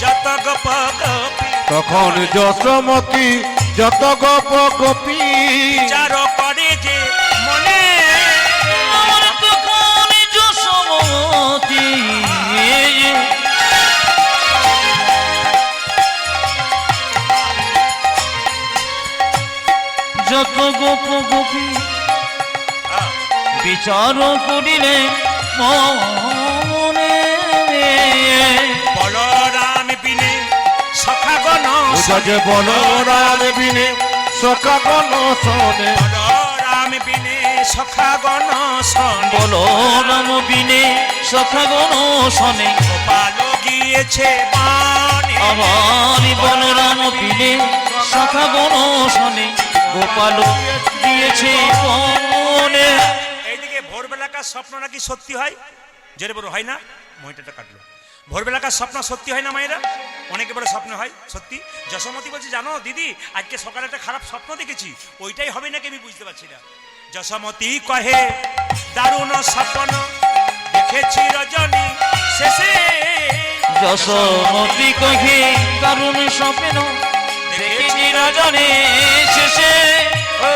যত গোপ গোপী, তখন যশোমতী যত গোপ গোপী, বিচার করে যে মনে, আমার তখন যশোমতী যত গোপ গোপী বিচার করিলে মনে, বলরাম বিনে সখাগণ যে বলরাম বিনে সখাগণ শোনে, বলরাম বিনে সখাগণ শোনে, বলরাম বিনে সখাগণ শোনে, গোপাল গিয়েছে বানে, আমার বলরাম বিনে সখাগণ শোনে, গোপাল দিয়েছে বনে। এইদিকে ভোরবেলাকার স্বপ্ন নাকি সত্যি হয়, জোরে বড় হয় না? মহিটাটা কাটলো। ভোরবেলাকার স্বপ্ন সত্যি হয় না মায়েরা? অনেকে বড় স্বপ্ন হয় সত্যি। যশোমতী বলছে, জানো দিদি, আজকে সকালে একটা খারাপ স্বপ্ন দেখেছি, ওইটাই হবে নাকি আমি বুঝতে পারছি না। যশোমতী কহে দারুণ স্বপ্ন দেখেছি রজনী শেষে, যশোমতী কহে দারুণ স্বপ্ন দেখেছি রজনী শেষে,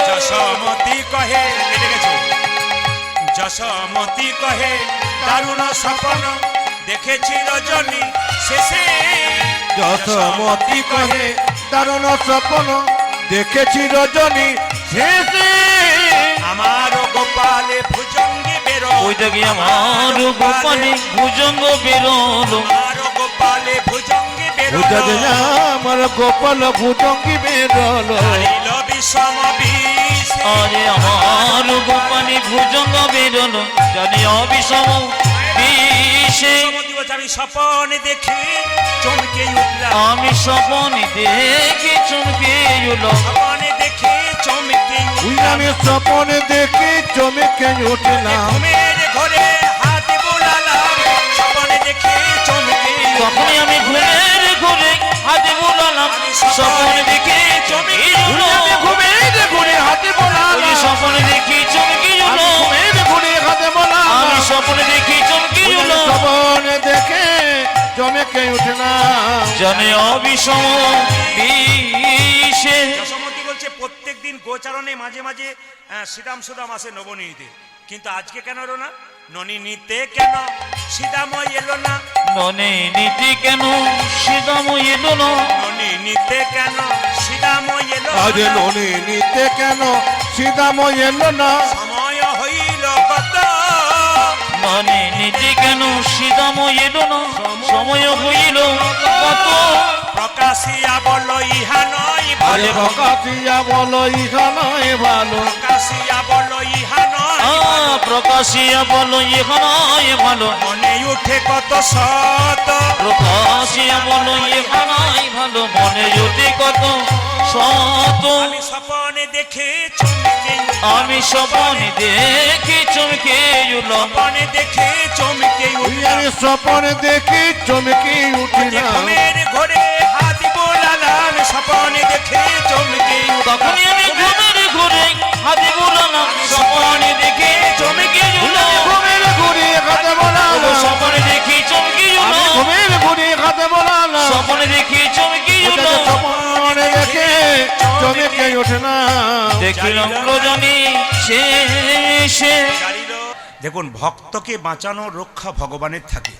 যশোমতী কহে, কেটে গেছে, যশোমতী কহে দারুণ স্বপ্ন দেখেছি রজনী শেষে, যশোমতী কহে দারুণ স্বপ্ন দেখেছি রজনী শেষে, আমার গোপালে ভুজঙ্গে বেরো, ওইটা কি আমার গোপালে ভুজঙ্গ বেরোলো, আমার গোপালে ভুজঙ্গে বেরো, বুঝা যে আমার গোপাল ভুজঙ্গি বেরোলো, হারিল বিষম বিষ, আরে আমার গোপালে ভুজঙ্গ বেরোলো, জানি অবিষম বিষে, যশোমতী বলছে, আমি স্বপনে দেখে চমকে উঠলাম, আমি স্বপন দেখে চমকে উঠল, স্বপনে দেখে চমকে ওই উঠলাম, আমি স্বপনে দেখি চমকে উঠলাম, ঘুমের ঘরে হাত বোলালাম, স্বপনে দেখে চমকে তখনই আমি ঘুমের ঘুরে হাতে বুলালাম, স্বপন দেখে চমকে উঠল, আমি ঘুমের ঘুরে হাতে বলালাম, ওই স্বপন দেখে চমকে উঠল, আমি ঘুমের ঘুরে হাতে বলালাম, আমি স্বপন দেখে চমকে উঠল, স্বপনে দেখে চমকে উঠলাম, জানে অবিষম বিষে। যশোমতী বলছে, প্রত্যেক দিন গোচারণে মাঝে মাঝে শ্রীরাম সুদাম আসে নবনীতে, কিন্তু আজকে কেন এলো না? ননিনীতে কেন শ্রীরাম এলো না? মনে নীতি কেন সীতাম এলো না, ননিনীতে কেন শ্রীরাম এলো আজ না? ননি নিতে কেন সীতাম এলো না, সময় হইল কত, মনে নীতি কেন সীতাম এলো না, সময় হইল কত, প্রকাশিয়া বল ইহা নয় আরে ভালো, প্রকাশিয়া বলো ইহা নয় ভালো, প্রকাশিয়া বল ইহা নয় ভালো। প্রকাশিয়া বলো এখানায় ভালো, মনে উঠে কত শত, প্রকাশিয়া বলো এখানায় ভালো, মনে যদি কত শত, আমি স্বপনে দেখে চমকে আমি স্বপন দেখি চমকে উঠল, স্বপনে দেখে চমকে ওই আমি স্বপনে দেখি চমকি উঠলাম, ঘুমের ঘরে হাত বোলালাম, স্বপনে দেখে চমকে তখনই আমি ঘুমের ঘুরে হাতে বুলালাম, স্বপনে দেখে চমকে উঠল, ঘুমের ঘুরে হাতে বলালাম, স্বপনে দেখি চমকে উঠল, ঘুমের ঘুরে হাতে বলালাম, স্বপনে দেখি চমকে উঠল, স্বপনে দেখে চমকে উঠলাম, দেখিলাম রজনী শেষে। দেখুন, ভক্তকে বাঁচানো রক্ষা ভগবানের থাকে।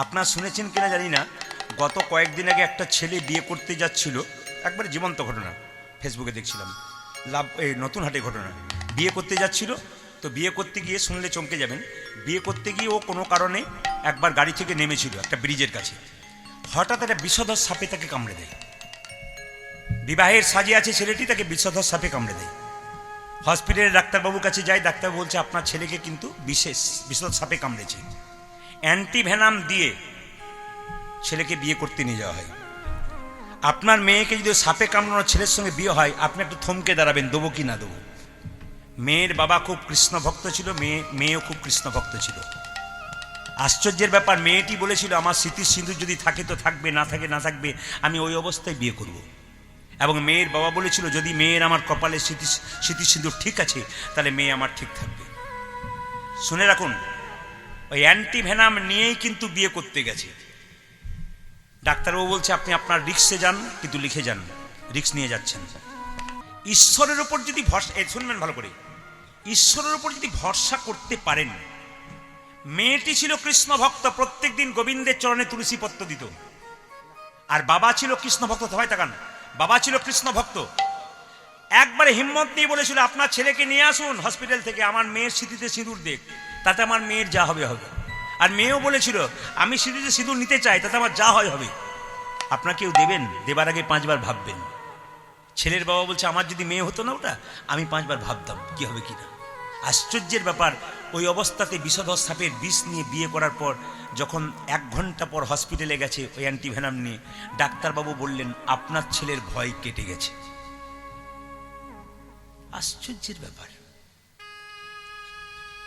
আপনার শুনেছেন কিনা জানি না, গত কয়েকদিন আগে একটা ছেলে বিয়ে করতে যাচ্ছিল, একবার জীবন্ত ঘটনা, ফেসবুকে দেখছিলাম, এই নতুন হাটে ঘটনা। বিয়ে করতে যাচ্ছিল, তো বিয়ে করতে গিয়ে শুনলে চমকে যাবেন, বিয়ে করতে গিয়ে ও কোনো কারণে একবার গাড়ি থেকে নেমেছিল একটা ব্রিজের কাছে, হঠাৎ একটা বিষধর সাপে তাকে কামড়ে দেয়। বিবাহের সাজে আছে ছেলেটি, তাকে বিষধর সাপে কামড়ে দেয়। হসপিটালের ডাক্তারবাবুর কাছে যায়, ডাক্তার বলছে আপনার ছেলেকে কিন্তু বিষধর সাপে কামড়েছে। অ্যান্টিভেনাম দিয়ে ছেলেকে বিয়ে করতে নিয়ে যাওয়া হয়। আপনার মেয়েকে যদি সাপে কামড়ানো ছেলের সঙ্গে বিয়ে হয়, আপনি একটু থমকে দাঁড়াবেন, দেবো কি না দেবো। মেয়ের বাবা খুব কৃষ্ণ ভক্ত ছিল, মেয়েও খুব কৃষ্ণ ভক্ত ছিল। আশ্চর্যের ব্যাপার, মেয়েটি বলেছিল আমার স্মৃতির সিঁদুর যদি থাকে তো থাকবে, না থাকে না থাকবে, আমি ওই অবস্থায় বিয়ে করব। এবং মেয়ের বাবা বলেছিল যদি মেয়ের আমার কপালে স্মৃতির সিঁদুর ঠিক আছে তাহলে মেয়ে আমার ঠিক থাকবে। শুনে রাখুন, ওই অ্যান্টিভেনাম নিয়েই কিন্তু বিয়ে করতে গেছে। ডাক্তারবাবু বলছে আপনি আপনার রিক্সে যান, কিন্তু লিখে যান, রিক্স নিয়ে যাচ্ছেন। ঈশ্বরের ওপর যদি ভরসা, শুনবেন ভালো করে, ঈশ্বরের ওপর যদি ভরসা করতে পারেন। মেয়েটি ছিল কৃষ্ণ ভক্ত, প্রত্যেক দিন গোবিন্দের চরণে তুলসী পত্র দিত। আর বাবা ছিল কৃষ্ণ ভক্ত, সবাই তাকান, বাবা ছিল কৃষ্ণ ভক্ত। একবারে হিম্মত নিয়ে বলেছিল আপনার ছেলেকে নিয়ে আসুন হসপিটাল থেকে, আমার মেয়ের স্মৃতিতে সিঁদুর দেখ, তাতে আমার মেয়ের যা হবে হবে। আর মেয়েও বলেছিল আমি স্মৃতিতে সিঁদুর নিতে চাই, তাতে আমার যা হয় হবে। আপনাকেও দেবেন, দেবার আগে 5 বার ভাববেন। ছেলের বাবা বলছে আমার যদি মেয়ে হতো না ওটা, আমি 5 বার ভাবতাম কি হবে কিনা। আশ্চর্যের ব্যাপার, ওই অবস্থাতে বিষধর সাপের বিষ নিয়ে বিয়ে করার পর যখন 1 ঘন্টা পর হসপিটালে গেছে ওই অ্যান্টিভেনাম নিয়ে, ডাক্তারবাবু বললেন আপনার ছেলের ভয় কেটে গেছে। আশ্চর্যের ব্যাপার,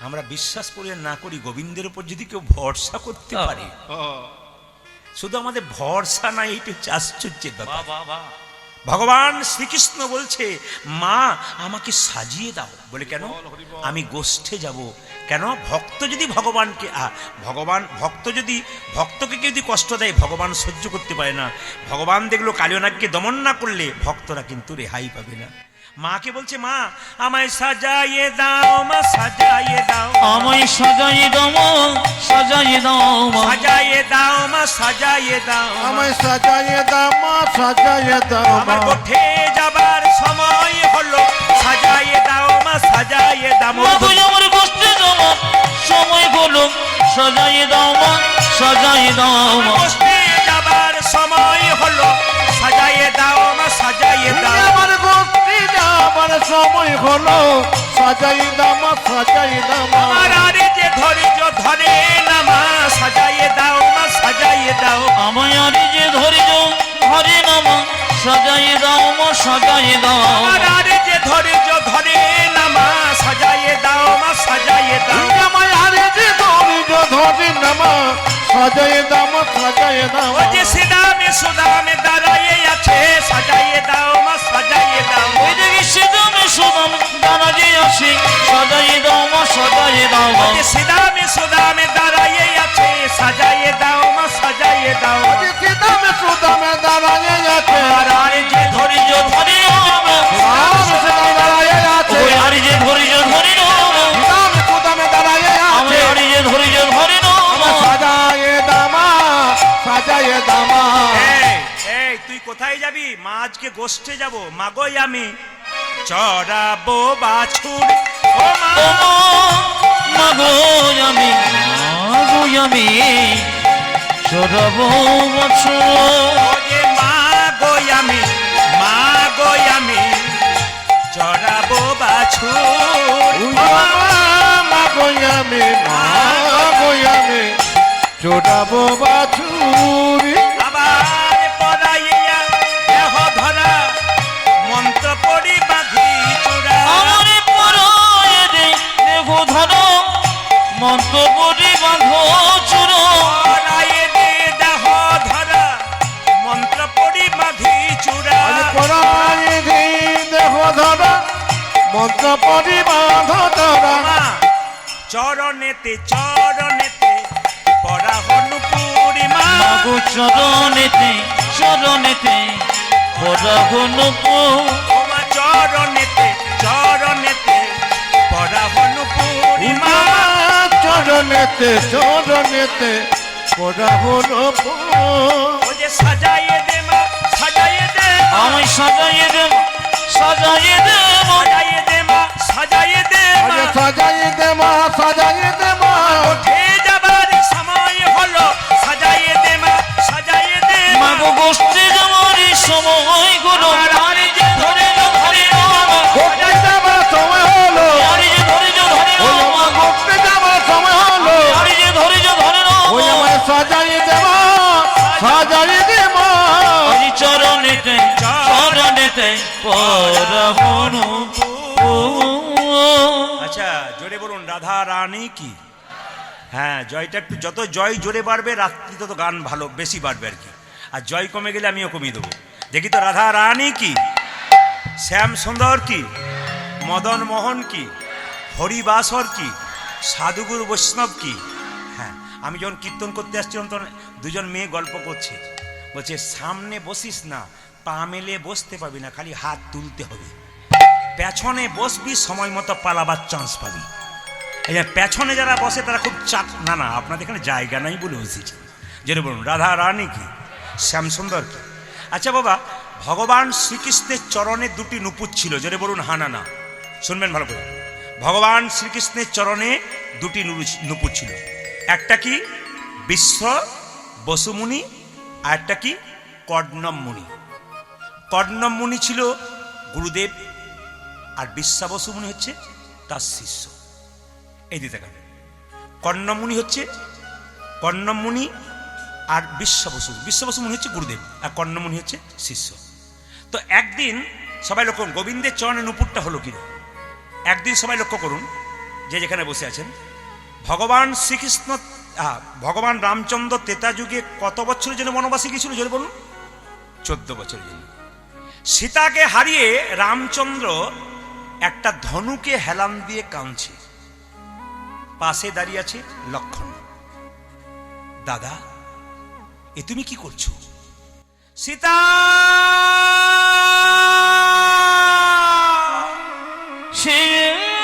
আমরা বিশ্বাস করি আর না করি, গোবিন্দের উপর যদি কেউ ভরসা করতে পারে, শুধু আমাদের ভরসা নাই, এইটা হচ্ছে আশ্চর্যের ব্যাপার। ভগবান শ্রীকৃষ্ণ বলছে মা আমাকে সাজিয়ে দাও, বলে কেন? আমি গোষ্ঠে যাব। কেন? ভক্ত যদি ভগবানকে ভক্ত যদি ভক্তকে কেউ যদি কষ্ট দেয়, ভগবান সহ্য করতে পারে না। ভগবান দেখলো কালিয়নাগকে দমন না করলে ভক্তরা কিন্তু রেহাই পাবে না। মাকে বলছে মা আমায় সাজাইয়ে দাও, মা সাজাইয়ে দাও, আমায় সাজাইয়ে দাও, সাজাইয়ে দাও, সাজাইয়ে দাও, মা সাজাইয়ে দাও, আমায় সাজাইয়ে দাও মা, সাজাইয়ে দাও আমার মা। গোঠে যাবার সময় হলো, সাজাইয়ে দাও মা, সাজাইয়ে দাও। তুই আমার গোষ্ঠে যাওয়া সময় হলো, সাজাইয়ে দাও মা, সাজাইয়ে দাও মা। গোষ্ঠে যাবার সময় হলো, সাজাইয়ে দাও মা, সাজাইয়ে দাও। আমার গোষ্ঠী যাবার সময় হলো, সাজাইয়ে দাও মা, সাজাইয়ে দাও মা। আমার আরে যে ধৈর্য ধরে না মা, সাজাইয়ে দাও মা, সাজাইয়ে দাও। আমায় আরে যে ধৈর্য ধরে না মা, সাজাইয়ে দাও মা, সাজাইয়ে দাও। আমার আরে যে ধৈর্য ধরে না মা, সাজাইয়ে দাও মা, সাজাইয়ে দাও। আমায় আরে যে ধৈর্য ধরে না মা, সাজাইয়ে দাও মা, সাজাইয়ে দাও ও যে সিদামে সুদামে দাঁড়াইয়ে আছে, সাজাইয়ে দাও মা, সাজাইয়ে দাও। ওই দেখি সিদামে সুদাম দাঁড়াইয়ে আছে, সাজাইয়ে দাও মা, সাজাইয়ে দাও মা। যে সিদামে সুদামে দাঁড়াইয়ে আছে, সাজাইয়ে দাও মা, সাজাইয়ে দাও। সিদামে সুদামে দাঁড়াইয়ে আছে, আর আরে যে ধৈর্য ধরে না মা, সিদামে দাঁড়াইয়ে আছে, ওই আরে যে ধৈর্য ধরে না মা, সিদামে সুদামে দাঁড়াইয়ে আমি আছে। আরে যে ধৈর্য ধরে না মা। সাজাইয়ে দাও মা, সাজাইয়ে দাও মা। এই, এই তুই কোথায় যাবি? মা আজকে গোষ্ঠে যাব। মাগোই আমি চড়াবো বাছুর, ও মা ও মা গো আমি, মা গো আমি চড়াবো বছর। ও যে মা গোই আমি, মা গোই আমি চড়াবো বাছুর। মা গয়ামে, মা গয়ামে চোটাবো বাছুরি। আবার পড়াইয়া দেহ ধরা, মন্ত্র পড়ি বাঁধি চূড়া। আমার পরায়ে দে দেহ ধরো, মন্ত্র পড়ি বাঁধো চূড়ো। পড়াইয়ে দে দেহ ধরা, মন্ত্র পড়ি বাঁধি চূড়া। পরায়ে দি দেহ ধরা, মন্ত্র পরি বাঁধ ধরা। মা চরণেতে চরণেতে পড়া হনু পূর্ণিমা। মাগো চরণেতে চরণেতে পরাহনকো। ও মা চরণেতে চরণেতে পড়া হনু পূর্ণিমা। চরণেতে চরণেতে পড়া হলো ও যে সাজাইয়ে দে মা, সাজাইয়ে দে মা, আমায় সাজাইয়ে দে মা, সাজাইয়ে দে মা। সাজাইয়ে দে মা, সাজাইয়ে দে মা। সাজাইয়ে দে মা, সাজাইয়ে দে মা। উঠে যাবার সময় হলো, সাজাইয়ে দে মা, সাজাইয়ে দে মা। মাগো গোষ্ঠী যাওয়ার সময় গুলো, আরে যে ধৈর্য ধরে না মা, গোপে যাবার সময় হলো, আরে যে ধৈর্য ধরে না ওই মা, আমার গোপে যাবার সময় হলো। আরে যে ধৈর্য ধরে না ওই মা। আমার সাজাইয়ে দে মা, সাজাইয়ে দে মা। আরে চরণেতে চরণেতে পরাহনকো। আচ্ছা জোরে বলুন রাধা রানী কি। হ্যাঁ, জয়টা একটু যত জয় জোরে বাড়বে রাত্রি তত গান ভালো বেশি বাড়বে আর কি। আর জয় কমে গেলে আমিও কমিয়ে দেবো। দেখি তো, রাধা রানী কি, শ্যাম সুন্দর কি, মদন মোহন কি, হরিবাসর কি, সাধুগুরু বৈষ্ণব কি। হ্যাঁ, আমি যখন কীর্তন করতে আসছিলাম তখন দুজন মেয়ে গল্প করছে, বলছে সামনে বসিস না, পা মেলে বসতে পাবি না, খালি হাত তুলতে হবে। পেছনে বসবি, সময় মতো পালাবার চান্স পাবি। এই যে পেছনে যারা বসে তারা খুব চাপ। না না, আপনাদের এখানে জায়গা নাই বলে বসেছি। যেটা বলুন, রাধা রানী কি, শ্যাম সুন্দর কি। আচ্ছা বাবা, ভগবান শ্রীকৃষ্ণের চরণে দুটি নুপুর ছিল, যেটা বলুন হা না না, শুনবেন ভালো করে। ভগবান শ্রীকৃষ্ণের চরণে দুটি নুপুর ছিল। একটা কি বিশ্ব বসুমুনি, আর একটা কি কর্ণম মুনি। কর্ণম মুনি ছিল গুরুদেব, আর বিশ্বাবসু মুনি হচ্ছে তার শিষ্য। এই দিতে গেল, কর্ণম মুনি হচ্ছে কর্ণম মুনি আর বিশ্বাবসু মুনি হচ্ছে গুরুদেব, আর কর্ণম মুনি হচ্ছে শিষ্য। তো একদিন সবাই লক্ষ্য করুন, গোবিন্দের চরণে নুপুরটা হলো কি। একদিন সবাই লক্ষ্য করুন, যে যেখানে বসে আছেন, ভগবান শ্রীকৃষ্ণ ভগবান রামচন্দ্র ত্রেতা যুগে কত বছরের জন্য বনবাসে গিয়েছিল যদি বলুন? 14 বছরের জন্য। সীতাকে হারিয়ে রামচন্দ্র একটা ধনুকে হেলান দিয়ে কাঁদছে। পাশে দাঁড়িয়ে আছে লক্ষ্মণ। দাদা, এ তুমি কি করছো? সীতা, সীতা,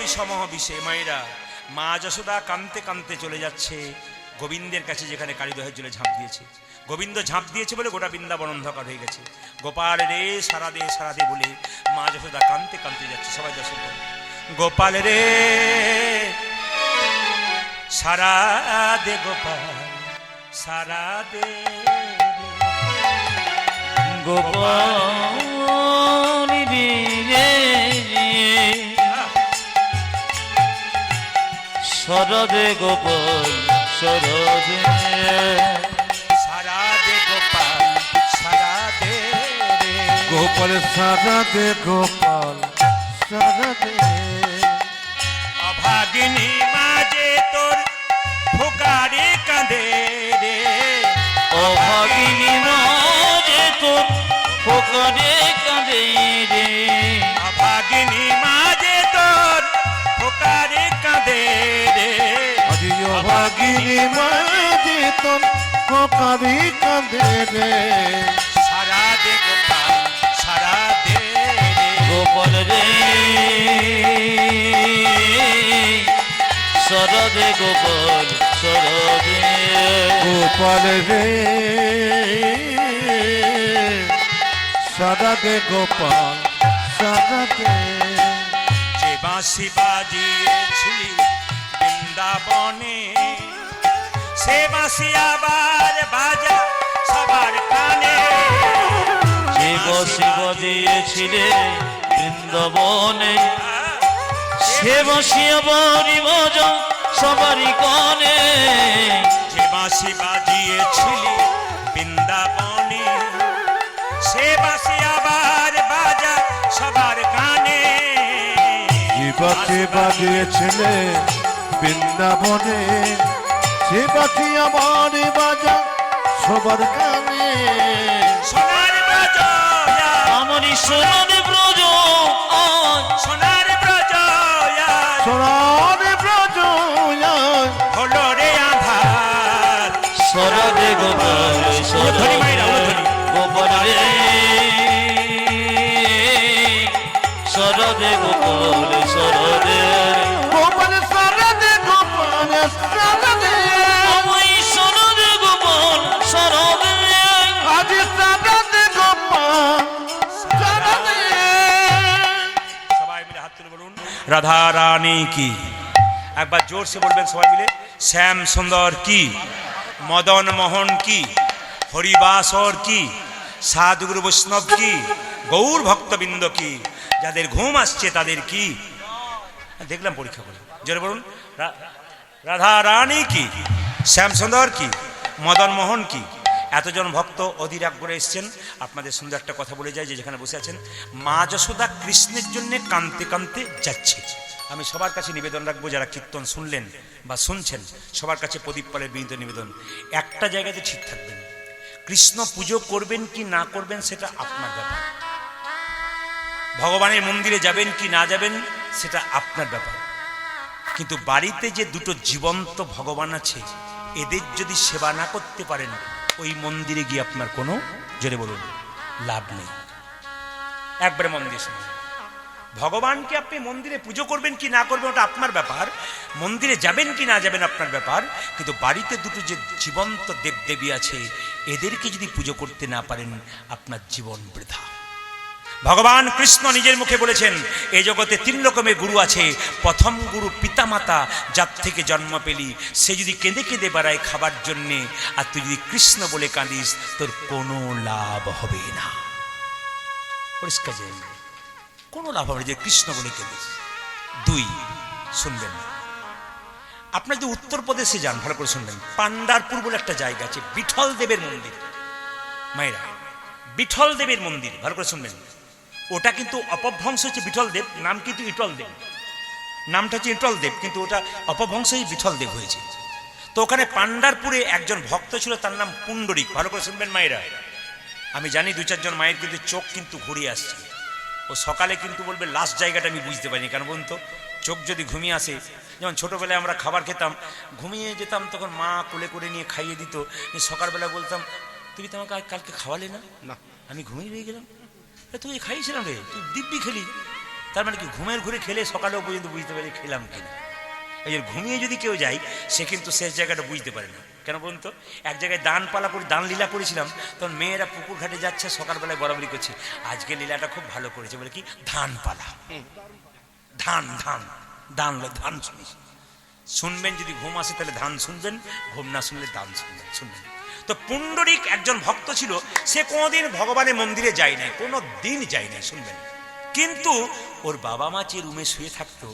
বিষম বিষে মায়েরা মা যশোদা কাঁদতে কাঁদতে চলে যাচ্ছে গোবিন্দের কাছে, যেখানে কালীদহের জলে ঝাঁপ দিয়েছে। গোবিন্দ ঝাঁপ দিয়েছে বলে গোটা বৃন্দাবন অন্ধকার হয়ে গেছে। গোপাল রে সারা দে বলে মা যশোদা কাঁদতে কাঁদতে যাচ্ছে। সবাই দর্শন করে, গোপাল রে সারা দে, গোপাল সারা দে, গোপাল রে সরদে, গোপাল সরদে, সারা দে গোপাল সারা দে রে, গোপাল সারা দে, গোপাল সারা দে। অভাগিনী মাঝে তোর ফুকারে কাঁদে রে, অভাগিনী মাঝে তোর ফোকরে কাঁদে রে, অভাগিনী মাঝে তোর ফুকারে কাঁদে রে, আজি অভাগিনী মাঝে তোর ফোকারি কাঁদে রে, সারা দে গোপাল সারা দে রে, গোপাল রে সরদে, গোপাল সরদে, গোপাল রে সারা দে, গোপাল সারা দে। যে বাঁশি বাজিয়েছিলি বৃন্দাবনে, সে বাঁশি আবার বাজা সবার কানে, যে বাঁশি বাজিয়েছিলে বৃন্দাবনে, সে বাঁশি আবার বাজা সবারই কানে, যে বাঁশি বাজিয়েছিলি বৃন্দাবনে, সে বাঁশি আবার বাজা সবার কানে, বাঁশি বাজিয়েছিলে বৃন্দাবনে, সে বাঁশি আমার বাজা সবার কানে, সোনার ব্রজ আমারই সোনার ব্রজ আজ, সোনার ব্রজ সোনার ব্রজ হলো রে আধার, সরদে গোপাল সরদে, গোপাল রে সরদে, গোপাল সরদে, গোপাল সারা দে, গোপাল সারা দে, আমি সরদে গোপাল সরদে, আজি সারা দে, গোপাল সারা দে। সবাই মিলে হাত তুলে বলুন, রাধা রানী কি। একবার জোর সে বলবেন সবাই মিলে, শ্যাম সুন্দর কি, মদন মোহন কি, হরিবাসর কি, সাধুগুরু বৈষ্ণব কি, গৌর ভক্তবৃন্দ কি, যাদের ঘুম আসছে তাদের কি। দেখলাম পরীক্ষা করে, জোরে বলুন, রাধা রানী কি, শ্যাম সুন্দর কি, মদন মোহন কি? এতজন ভক্ত অধীর আগ্রহে এসছেন। আপনাদের সুন্দর একটা কথা বলে যায় যে যেখানে বসে আছেন, মা যশোদা কৃষ্ণের জন্য কাঁদতে কাঁদতে যাচ্ছে। আমি সবার কাছে নিবেদন রাখবো, যারা কীর্তন শুনলেন বা শুনছেন, সবার কাছে প্রদীপ পালের বিনীত নিবেদন, একটা জায়গাতে ঠিক থাকবেন। কৃষ্ণ পুজো করবেন কি না করবেন সেটা আপনার ব্যাপার, ভগবানের মন্দিরে যাবেন কি না যাবেন সেটা আপনার ব্যাপার। কিন্তু বাড়িতে যে দুটো জীবন্ত ভগবান আছে, এদের যদি সেবা না করতে পারেন, ওই মন্দিরে গিয়ে আপনার কোনো, জোরে বলুন, লাভ নেই। একবারে মন দিয়ে শুনুন, ভগবানকে আপনি মন্দিরে পুজো করবেন কি না করবেন ওটা আপনার ব্যাপার, মন্দিরে যাবেন কি না যাবেন আপনার ব্যাপার। কিন্তু বাড়িতে দুটো যে জীবন্ত দেবদেবী আছে, এদেরকে যদি পুজো করতে না পারেন, আপনার জীবন বৃথা। ভগবান কৃষ্ণ নিজের মুখে বলেছেন, এই জগতে 3 রকমের গুরু আছে। প্রথম গুরু পিতামাতা, যার থেকে জন্ম পেলি, সে যদি কেঁদে কেঁদে বেড়ায় খাবার জন্যে, আর তুই যদি কৃষ্ণ বলে কাঁদিস, তোর কোনো লাভ হবে না। পরিষ্কার যে কোনো লাভ হবে না যে কৃষ্ণ বলে কেঁদিস। 2, শুনবেন, আপনার যদি উত্তরপ্রদেশে যান, ভালো করে শুনবেন, পান্ডারপুর বলে একটা জায়গা আছে, বিঠল দেবের মন্দির। মায়েরা, বিঠল দেবের মন্দির, ভালো করে শুনবেন। ওটা কিন্তু অপভ্রংশ হচ্ছে বিঠল দেব, নাম কিন্তু ইটল দেব, নামটা হচ্ছে ইটল দেব, কিন্তু ওটা অপভ্রংশই বিঠল দেব হয়েছে। তো ওখানে পান্ডারপুরে একজন ভক্ত ছিল, তার নাম পুণ্ডরিক। ভালো করে শুনবেন মায়েরা, আমি জানি 2-4 জন মায়ের কিন্তু চোখ কিন্তু ঘুরিয়ে আসছে। ও সকালে কিন্তু বলবে লাস্ট জায়গাটা আমি বুঝতে পারিনি, কেন বলুন তো, চোখ যদি ঘুমিয়ে আসে, যেমন ছোটোবেলায় আমরা খাবার খেতাম, ঘুমিয়ে যেতাম, তখন মা কোলে করে নিয়ে খাইয়ে দিত, সকালবেলা বলতাম, তুমি তো আমাকে কালকে খাওয়ালে না, না আমি ঘুমিয়ে রয়ে গেলাম। তুই খাইয়েছিলাম রে, তুই দিব্যি খেলি। তার মানে কি, ঘুমের ঘুরে খেলে সকালেও পর্যন্ত বুঝতে পারি খেলাম কিনা। এই যে ঘুমিয়ে যদি কেউ যায়, সে কিন্তু শেষ জায়গাটা বুঝতে পারে না। কেন বলুন তো, এক জায়গায় দান পালা করে দান লীলা করেছিলাম, তখন মেয়েরা পুকুর ঘাটে যাচ্ছে, সকালবেলায় বরাবরি করছে, আজকে লীলাটা খুব ভালো করেছে, বলে কি ধান পালা, ধান ধান দান, ধান শুনিস, শুনবেন। যদি ঘুম আসে তাহলে ধান শুনবেন, ঘুম না শুনলে দান শুনবেন, শুনবেন। তো পুণ্ডরিক একজন ভক্ত ছিল, সে কোনোদিন ভগবানের মন্দিরে যায় নাই, কোনো দিন যায় নাই, শুনবেন। কিন্তু ওর বাবা মা যে রুমে শুয়ে থাকতো,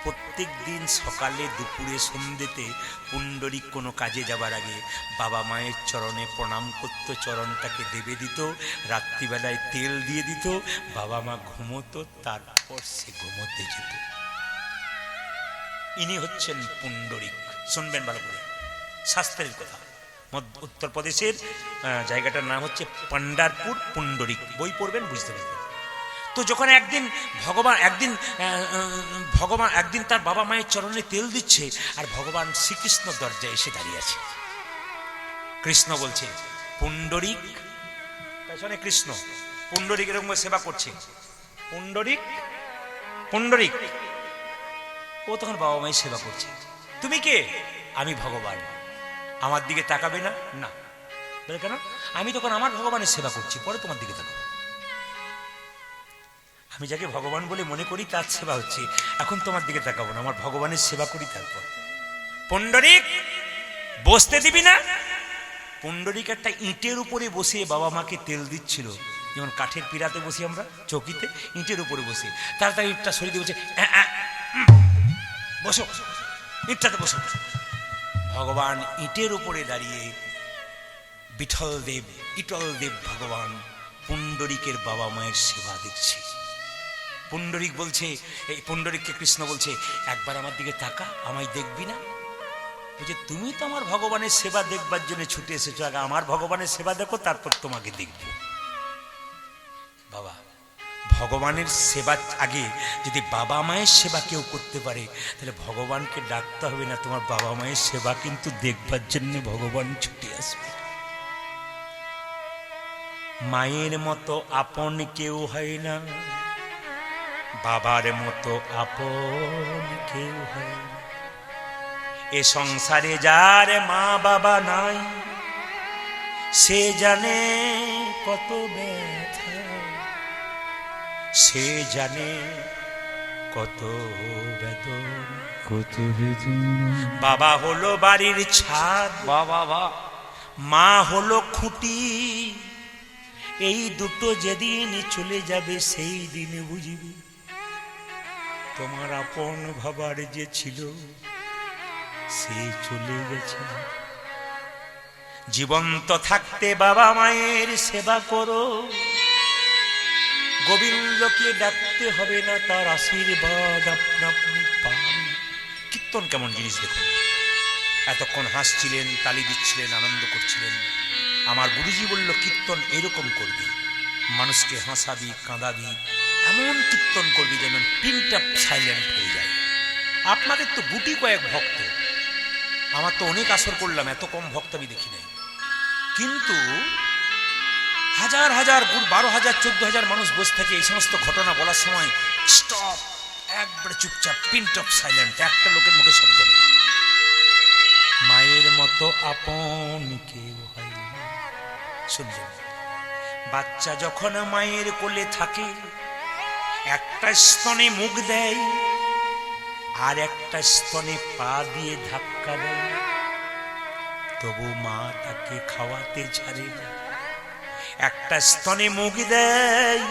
প্রত্যেক দিন সকালে দুপুরে সন্ধ্যেতে পুণ্ডরিক কোনো কাজে যাবার আগে বাবা মায়ের চরণে প্রণাম করত, চরণটাকে দেবে দিত, রাত্রিবেলায় তেল দিয়ে দিত, বাবা মা ঘুমোতো, তারপর সে ঘুমোতে যেত। ইনি হচ্ছেন পুণ্ডরিক, শুনবেন ভালো করে, শাস্ত্রের কথা। উত্তরপ্রদেশের জায়গাটার নাম হচ্ছে পান্ডারপুর, পুণ্ডরিক, বই পড়বেন বুঝতে পারবেন। তো যখন একদিন ভগবান একদিন তার বাবা মায়ের চরণে তেল দিচ্ছে, আর ভগবান শ্রীকৃষ্ণ দরজায় এসে দাঁড়িয়ে আছে। কৃষ্ণ বলছে, পুণ্ডরিক, পেছনে কৃষ্ণ, পুণ্ডরিক এরকম সেবা করছে, পুণ্ডরিক পুণ্ডরিক। ও তখন বাবা মায়ের সেবা করছে। তুমি কে? আমি ভগবান। আমার দিকে তাকাবে না? না। বলে কেন? আমি তখন আমার ভগবানের সেবা করছি, পরে তোমার দিকে তাকাবো। আমি যাকে ভগবান বলে মনে করি তার সেবা হচ্ছে, এখন তোমার দিকে তাকাবো না, আমার ভগবানের সেবা করি তারপর। পুণ্ডরিক, বসতে দিবি না? পুণ্ডরিক একটা ইটের উপরে বসে বাবা মাকে তেল দিচ্ছিল, যেমন কাঠের পিড়াতে বসি আমরা চৌকিতে, ইটের উপরে বসে, তাড়াতাড়ি ইটটা সরিয়ে দিয়ে বলছে, বসো, ইটটাতে বসো। ভগবান ইটের উপরে দাঁড়িয়ে, বিঠল দেব, ইটল দেব ভগবান পুণ্ডরিকের বাবা মায়ের সেবা দিচ্ছে। পুণ্ডরিক বলছে, এই পুণ্ডরিককে কৃষ্ণ বলছে, একবার আমার দিকে তাকা, আমায় দেখবি না? বলছে, তুমি তো আমার ভগবানের সেবা দেখবার জন্য ছুটে এসেছো, আগে আমার ভগবানের সেবা দেখো, তারপর তোমাকে দেখব। বাবা, ভগবানের সেবা আগে যদি বাবা মায়ের সেবা কেউ করতে পারে, তাহলে ভগবানকে ডাকতে হবে না, তোমার বাবা মায়ের সেবা কিন্তু দেখবার জন্য ভগবান ছুটে আসবে। মায়ের মতো আপন কেউ হয় না, বাবার মতো আপন কেউ হয় না। এ সংসারে যার মা বাবা নাই, সে জানে কত ব্যথা, সে জানে কত বেদনা, কত বেদনা। বাবা হলো বাড়ির ছাদ, বাবা, মা হলো খুঁটি, এই দুটো যেদিন চলে যাবে সেই দিন বুঝবি তোমার আপন ভাবার যে ছিল সে চলে গেছে। জীবন্ত থাকতে বাবা মায়ের সেবা করো, গোবিন্দকে ডাকতে হবে না, তার আশীর্বাদ আপনা আপনি পান। কীর্তন কেমন জিনিস দেখুন, এতক্ষণ হাসছিলেন, তালি দিচ্ছিলেন, আনন্দ করছিলেন। আমার গুরুজি বলল কীর্তন এরকম করবি, মানুষকে হাসাবি, কাঁদাবি, এমন কীর্তন করবি যেন পিনটা সাইলেন্ট হয়ে যায়। আপনাদের তো গুটি কয়েক ভক্ত, আমার তো অনেক আসর করলাম, এত কম ভক্ত আমি দেখি নাই। কিন্তু হাজার হাজার 12,000 14,000 মানুষ বসে থাকে, এই সমস্ত ঘটনা বলার সময় স্টপ, একবারে চুপচাপ, পিনটপ সাইলেন্ট, একটা লোকের মুখে শব্দ নেই। মায়ের মতো আপন কেউ হয় না। শুনছেন, বাচ্চা যখন মায়ের কোলে থাকে, একটা স্তনে মুখ দেয় আর একটা স্তনে পা দিয়ে ধাক্কা দেয়, তবু মা তাকে খাওয়াতে ছাড়ে না। একটা স্তনে মুখ দেয়,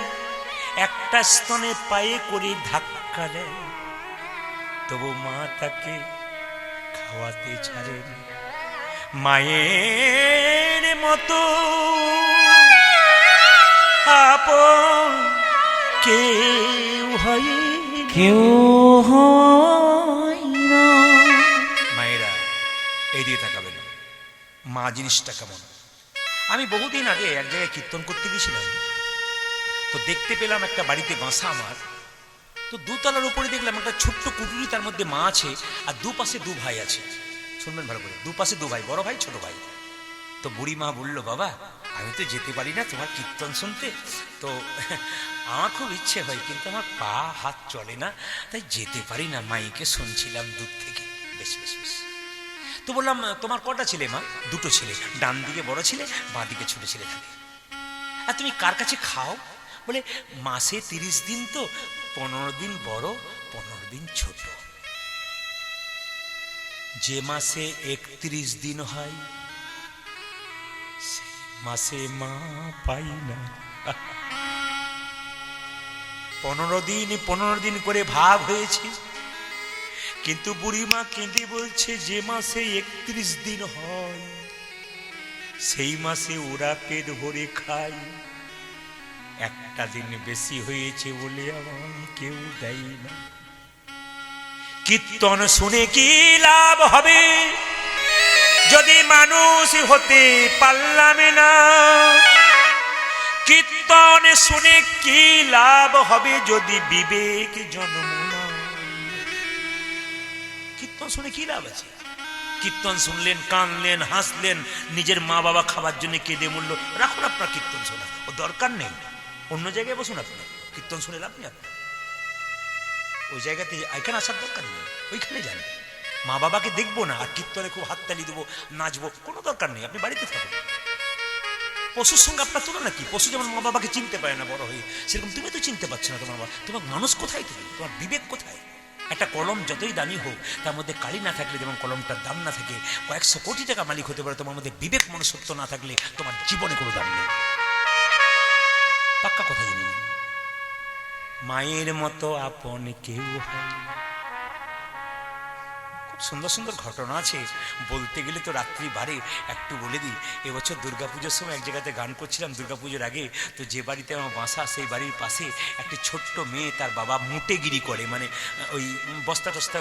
একটা স্তনে পায়ে করে ধাক্কা দেয়, তবু মা তাকে খাওয়াতে ছাড়ে না। মায়ের মতো আপন কেউ হয় কেউ হয় না। মায়েরা এই দিয়ে তাকাবেন, মা জিনিসটা কেমন। আমি বহুদিন আগে এক জায়গায় কীর্তন করতে গেছিলাম, তো দেখতে পেলাম একটা বাড়িতে বাসা আমার, তো দোতলার উপরে দেখলাম একটা ছোট্ট কুটুরি, তার মধ্যে মা আছে আর দুপাশে 2 ভাই আছে। শুনবেন ভালো করে, দুপাশে 2 ভাই, বড় ভাই ছোট ভাই। তো বুড়ি মা বলল, বাবা আমি তো যেতে পারি না তোমার কীর্তন শুনতে, তো আমার খুব ইচ্ছে হয় কিন্তু আমার পা হাত চলে না, তাই যেতে পারি না, মাইকে শুনছিলাম দূর থেকে। বেশ বেশ বেশ। তো বললাম, তোমার কটা ছেলে মা? 2টো ছেলে, ডান দিকে বড় ছেলে, বাঁ দিকে ছোট ছেলে থাকে। আর তুমি কার কাছে খাও? বলে মাসে 30 দিন, তো 15 দিন বড়, 15 দিন ছোট। যে মাসে 31 দিন হয়, সে মাসে মা পাই না। 15 দিন করে ভাগ হয়েছে, কিন্তু বুড়িমা কেঁদে বলছে, যে মাসে 31 দিন হয় সেই মাসে ওরা পেট ভরে খায়, একটা দিন বেশি হয়েছে বলে আমার কেউ দেয় না। কীর্তন শুনে কি লাভ হবে যদি মানুষ হতে পারলাম না? কীর্তন শুনে কি লাভ হবে যদি বিবেক জন্ম না? কীর্তন শুনে কি লাভ আছে? কীর্তন শুনলেন, কানলেন, হাসলেন, নিজের মা বাবা খাবার জন্য কেঁদে মরল, রাখুন আপনার কীর্তন শোনা, ও দরকার নেই। অন্য জায়গায় বসুন, আপনার কীর্তন শুনে লাভ নেই। আপনার ওই জায়গাতে এখানে আসার দরকার নেই, ওইখানে যান। মা বাবাকে দেখবো না আর কীর্তনে খুব হাততালি দেবো, নাচবো, কোনো দরকার নেই। আপনি বাড়িতে থাকুন। পশুর সঙ্গে আপনার তুলনা কি? পশু যেমন মা বাবাকে চিনতে পারে না বড় হয়ে, সেরকম তুমি তো চিনতে পারছো না তোমার বাবা। তোমার মানুষ কোথায়? তুমি, তোমার বিবেক কোথায়? একটা কলম যতই দামি হোক, তার মধ্যে কালি না থাকলে যেমন কলমটার দাম না থাকে, কয়েকশো কোটি টাকা মালিক হতে পারে, তোমার মধ্যে বিবেক মনুষ্যত্ব না থাকলে তোমার জীবনে কোনো দাম নেই। পাক্কা কথা জেনে নিন, মায়ের মতো আপন কেউ হয়। খুব সুন্দর সুন্দর ঘটনা আছে, বলতে গেলে তো রাত্রি বাড়ে। একটু বলে দিই, এবছর দুর্গাপুজোর সময় এক জায়গাতে গান করছিলাম, দুর্গাপুজোর আগে। তো যে বাড়িতে আমার বাসা, সেই বাড়ির পাশে একটি ছোট্ট মেয়ে, তার বাবা মুটেগিরি করে, মানে ওই বস্তা টস্তা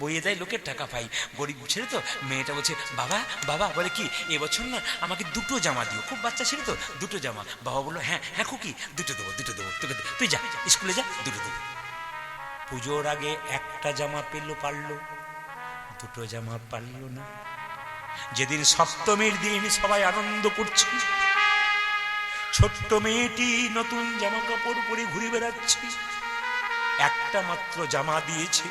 বইয়ে দেয়, লোকের টাকা পাই, গরিব ছেলে তো। মেয়েটা বলছে, বাবা বাবা, বলে কি এবছর না আমাকে 2টো জামা দিও। খুব বাচ্চা ছেলে তো, 2টো জামা। বাবা বললো, হ্যাঁ হ্যাঁ খুকি, 2টো দেবো, 2টো দেবো তোকে, তুই যা স্কুলে যা, 2টো দেবো। পুজোর আগে একটা জামা পারলো, 2টো জামা পারল না। যেদিন সপ্তমীর দিন সবাই আনন্দ করছে, ছোট্ট মেয়েটি নতুন জামা কাপড় পরে ঘুরে বেড়াচ্ছে, একটা মাত্র জামা দিয়েছে।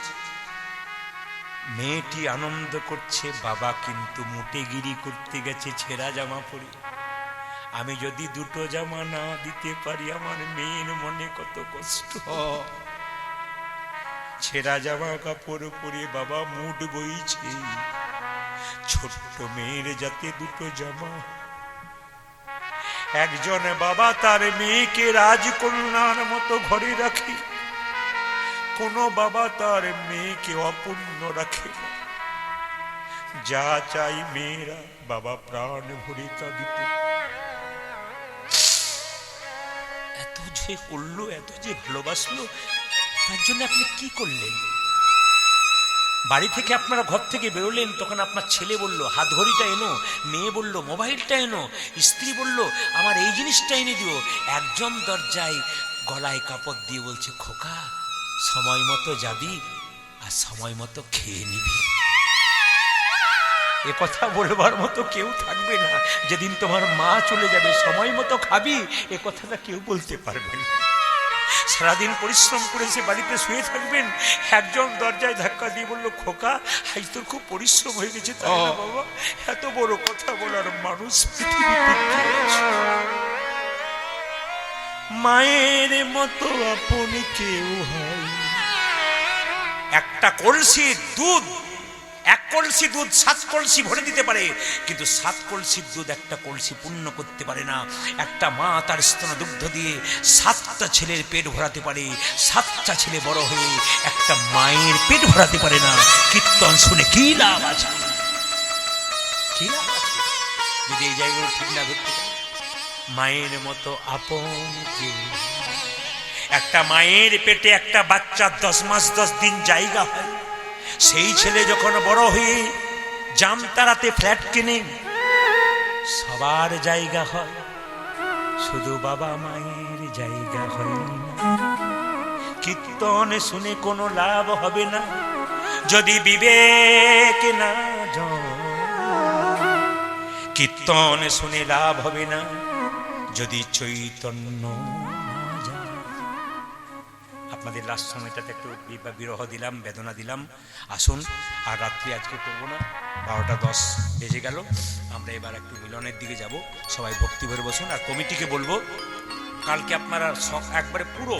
মেয়েটি আনন্দ করছে, বাবা কিন্তু মুটেগিরি করতে গেছে ছেঁড়া জামা পরে। আমি যদি 2টো জামা না দিতে পারি, আমার মেয়ের মনে কত কষ্ট। ছেঁড়া জামা কাপড় পরে বাবা মুড বইছে, ছোট্ট মেয়ের যাতে 2টো জামা। একজন বাবা তার মেয়েকে রাজকন্যার মতো ঘরে রাখে, কোন বাবা তার মেয়েকে অপূর্ণ রাখে। যা চাই মেয়েরা বাবা প্রাণ ভরে তা দিতে। এত যে করলো, এত যে ভালোবাসলো, তার জন্য আপনি কি করলেন? বাড়ি থেকে আপনারা ঘর থেকে বেরোলেন, তখন আপনার ছেলে বলল হাত ঘড়িটা এনো, মেয়ে বলল মোবাইলটা এনো, স্ত্রী বলল আমার এই জিনিসটা এনে দিও। একজন দরজায় গলায় কাপড় দিয়ে বলছে খোকা সময় মতো যাবি আর সময় মতো খেয়ে নিবি। এ কথা বলবার মতো কেউ থাকবে না। যেদিন তোমার মা চলে যাবে সময় মতো খাবি, এ কথাটা কেউ বলতে পারবে না। সারাদিন পরিশ্রম করে সে বাড়িতে শুয়ে থাকবেন, একজন দরজায় ধাক্কা দিয়ে বললো খোকা আজ তোর খুব পরিশ্রম হয়ে গেছে তাই না বাবা? এত বড় কথা বলার মানুষ পৃথিবীতে কে আছে? মায়ের মতো আপন কেউ হয়। একটা কলসির দুধ, এক কলসি দুধ 7 কলসি ভরে দিতে পারে, কিন্তু 7 কলসির দুধ একটা কলসি পূর্ণ করতে পারে না। একটা মা তার স্তন দুগ্ধ দিয়ে 7টা ছেলের পেট ভরাতে পারে, 7টা ছেলে বড় হয়ে একটা মায়ের পেট ভরাতে পারে না। কীর্তন শুনে কি লাভ আছে? কি লাভ আছে যদি এই জায়গাগুলো ঠিক না ধরতে পারে? মায়ের মতো আপন কেউ। একটা মায়ের পেটে একটা বাচ্চা 10 মাস 10 দিন জায়গা হয়, সেই ছেলে যখন বড় হয়ে জামতারাতে ফ্ল্যাট কিনে সবার জায়গা হয়, শুধু বাবা মায়ের জায়গা হয় না। কীর্তন শুনে কোনো লাভ হবে না যদি বিবেক না জন্মায়। কীর্তন শুনে লাভ হবে না যদি চৈতন্য না যায়। আপনাদের লাস্ট সময়টাতে একটু বিরহ দিলাম, বেদনা দিলাম। আসুন আর রাত্রি আজকে করবো না, 12টা 10 বেজে গেল। আমরা এবার একটু মিলনের দিকে যাব। সবাই ভক্তি ভরে বসুন। আর কমিটিকে বলবো কালকে আপনারা একবারে পুরো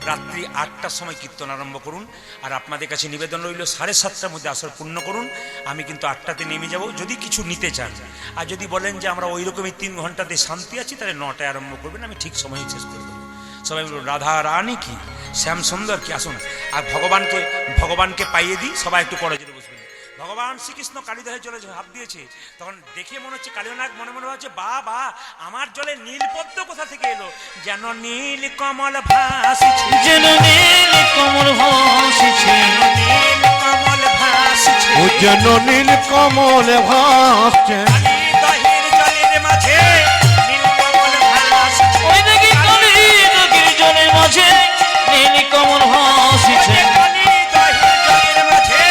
রাত্রি 8টার সময় কীর্তন আরম্ভ করুন। আর আপনাদের কাছে নিবেদন রইল 7:30টার মধ্যে আসর পূর্ণ করুন। আমি কিন্তু 8টাতে নেমে যাব যদি কিছু নিতে চান। আর যদি বলেন যে আমরা ওই রকমই 3 ঘন্টাতে শান্তি আছি, তাহলে 9টায় আরম্ভ করবেন, আমি ঠিক সময়ে শেষ করে দেবো। সবাই বলুন রাধা রানী কি, শ্যাম সুন্দর কি। আসুন আর ভগবানকে পাইয়ে দিই। সবাই একটু করে জোরে বসবেন। ভগবান শ্রীকৃষ্ণ কালীদহে জলে হাত দিয়েছে, তখন দেখে মনে হচ্ছে কালীনাগ মনে মনে ভাবছে বাবা আমার জলে নীলপদ্ম কোথা থেকে এলো? যেন নীল কমল ভাসছে, যেন নীল কমল ভাসছে, নীল কমল ভাসছে, ও যেন নীল কমল ভাসছে। কালীদহের জলের মাঝে নীল কমল ভাসছে। ওই দেখি কালীদহের জলের মাঝে নীল কমল ভাসছে, কালীদহের জলের মাঝে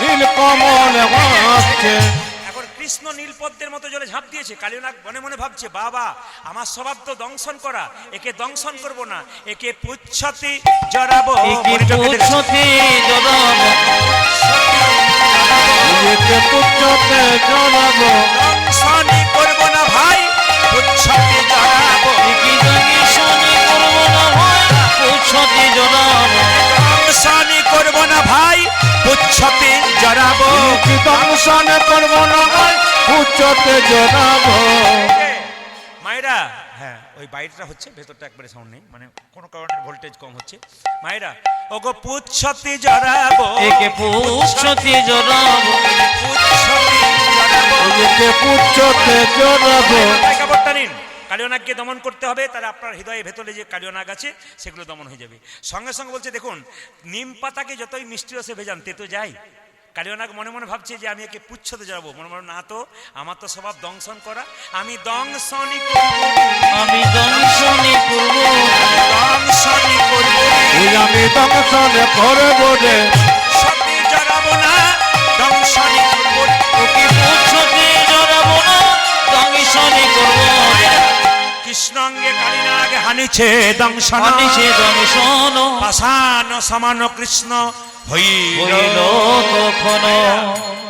নীল কমল ভাসছে। এখন কৃষ্ণ নীলপদ্মের মতো জলে ঝাঁপ দিয়েছে। কালীনাগ মনে মনে ভাবছে বাবা আমার স্বভাব তো দংশন করা, একে দংশন করব না, একে পুচ্ছতে জড়াবো, পুচ্ছতে জড়াবো, একে পুচ্ছতে জড়াবো, দংশনই করব না ভাই, পুচ্ছতে জড়াবো, কি দংশনই করব না ভাই, পুচ্ছতে জড়াবো, দংশনই করব না ভাই, পুচ্ছতে জড়াবো, কি দংশন করব না ভাই, পুচ্ছতে জড়াবো। মায়েরা, হ্যাঁ ওই বাইরেটা হচ্ছে, ভেতরটা একবারে সাউন্ড নেই, মানে কোনো কারণে ভোল্টেজ কম হচ্ছে। মায়েরা ওগো পুচ্ছতে জড়াবো, একে পুচ্ছতে জড়াবো, পুচ্ছতে জড়াবো, একে পুচ্ছতে জড়াবো। কাপড়টা নিন। কালীনাগকে দমন করতে হবে, তাহলে আপনার হৃদয়ের ভেতরে যে কালীনাগ আছে সেগুলো দমন হয়ে যাবে। সঙ্গে সঙ্গে বলছে দেখুন নিম পাতাকে যতই মিষ্টি রসে ভেজান তে তো যাই। কালীনাগ মনে মনে ভাবছে যে আমি একে পুচ্ছতে যাবো, মনে মনে না তো আমার তো স্বভাব দংশন করা, আমি দংশনই করব, আমি দংশনই করব, দংশনই করব, আমি দংশন করব রে, সতে জড়াবো না, দংশনই করব, ওকে পুচ্ছতে জড়াবো না, দংশনই করব। কৃষ্ণাঙ্গে কালীনাগ হানিছে দংশন, হানিছে দংশন, পাষাণ সমান কৃষ্ণ হইল তখন।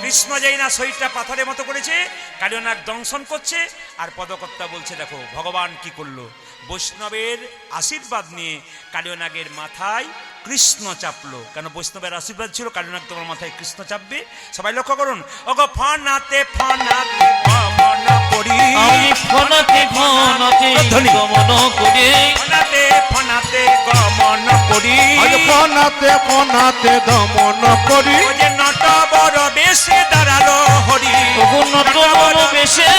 কৃষ্ণ যেই না শরীরটা পাথরের মতো করেছে, কালীনাগ দংশন করছে। আর পদকর্তা বলছে দেখো ভগবান কি করলো, বৈষ্ণবের আশীর্বাদ নিয়ে কালীনাগের মাথায় কৃষ্ণ চাপলো। কেন বৈষ্ণবের আশীর্বাদ ছিল, কালীনাগ তোমার মাথায় কৃষ্ণ চাপবে। সবাই লক্ষ্য করুন, ওগো ফনাতে ফনাতে গমন করি আমি ফনাতে ফনাতে ধ্বনি। গমন করি ফনাতে ফনাতে গমন করি আজ ফনাতে ফনাতে দমন করি ও যে নট বড় বেশে দাঁড়ালো হরি তবু নট বড় বেশে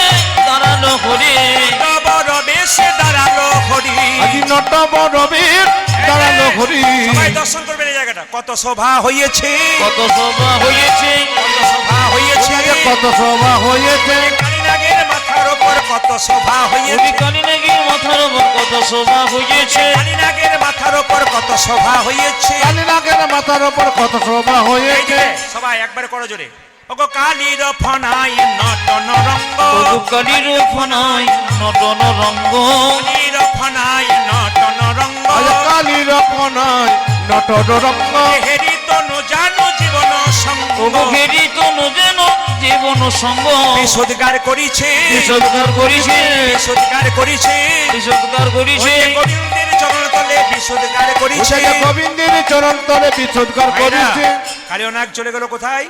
দাঁড়ালো হরি নট বড় বেশে দাঁড়ালো হরি আজি নট বড় বীর দাঁড়ালো হরি সবাই দর্শন করবেন এই জায়গাটা কত শোভা হয়েছে কত শোভা হয়েছে কত শোভা হয়েছে আজ কত শোভা হয়েছে কালীনাগের মাথার ওপর কত শোভা কবি হয়েছে কালী নাকি মাথার উপর কত শোভা হয়েছে কালীনাগের মাথার ওপর কত শোভা হয়েছে কালীনাগের মাথার উপর কত শোভা এই হয়েছে যে, সবাই একবারে করো জোরে ওগো কালীর ফনাই নটন রঙ্গ তবু কালীর ফনাই নটন রঙ্গ কালীর ফনাই নটন রঙ্গ আজ কালীর ফনাই নটর রঙ্গ হেরি তনু জানু জীবন সঙ্গ তবু ঘেরি তো যেন জীবন সঙ্গ বিশোদ্গার করিছে বিসৎকার করিছে বিশোদ্গার করিছে বিসৎকার করিছে ওই যে গোবিন্দের চরণ তলে বিশোদ্গার করিছে উঠে গোবিন্দের চরণ তলে বিচ্ছুৎকার করেছে কালিয়নাগ চলে গেল কোথায়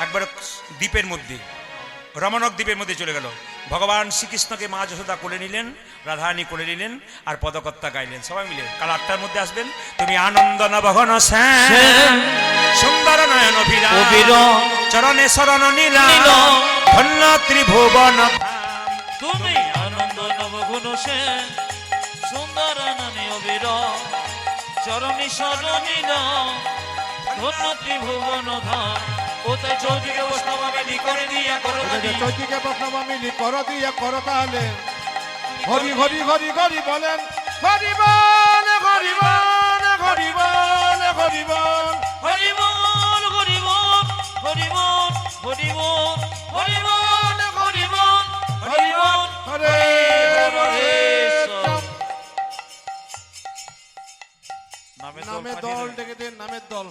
একবার দ্বীপের মধ্যে রমণক দ্বীপের মধ্যে চলে গেল ভগবান শ্রীকৃষ্ণকে মা যশোদা কোলে নিলেন রাধারানী কোলে নিলেন আর পদকর্তা গাইলেন সবাই মিলে কাল 8টার মধ্যে আসবেন তুমি আনন্দ নবঘন শ্যাম সুন্দর নয়ন অবির চরণে শরণ নীলা নীল। ধন্য ত্রিভুবন তুমি আনন্দ নবগুণ সে সুন্দর নানি অবির চরণী সরণীল ধন্য ত্রিভুবন ধাম কোথায় চৌদিকে বৈষ্ণব মিলি করে দিয়া করো চৈতিকে বৈষ্ণব মিলি কর দিয়া কর তাহলে হরি হরি হরি হরি বলেন হরি বল হরি বল হরি বল হরি বল হরি বল হরি বল হরি বল হরি বল হরি বল হরি বল হরি বল হরে হরে নামে নামে দল ডেকে দিন নামের দল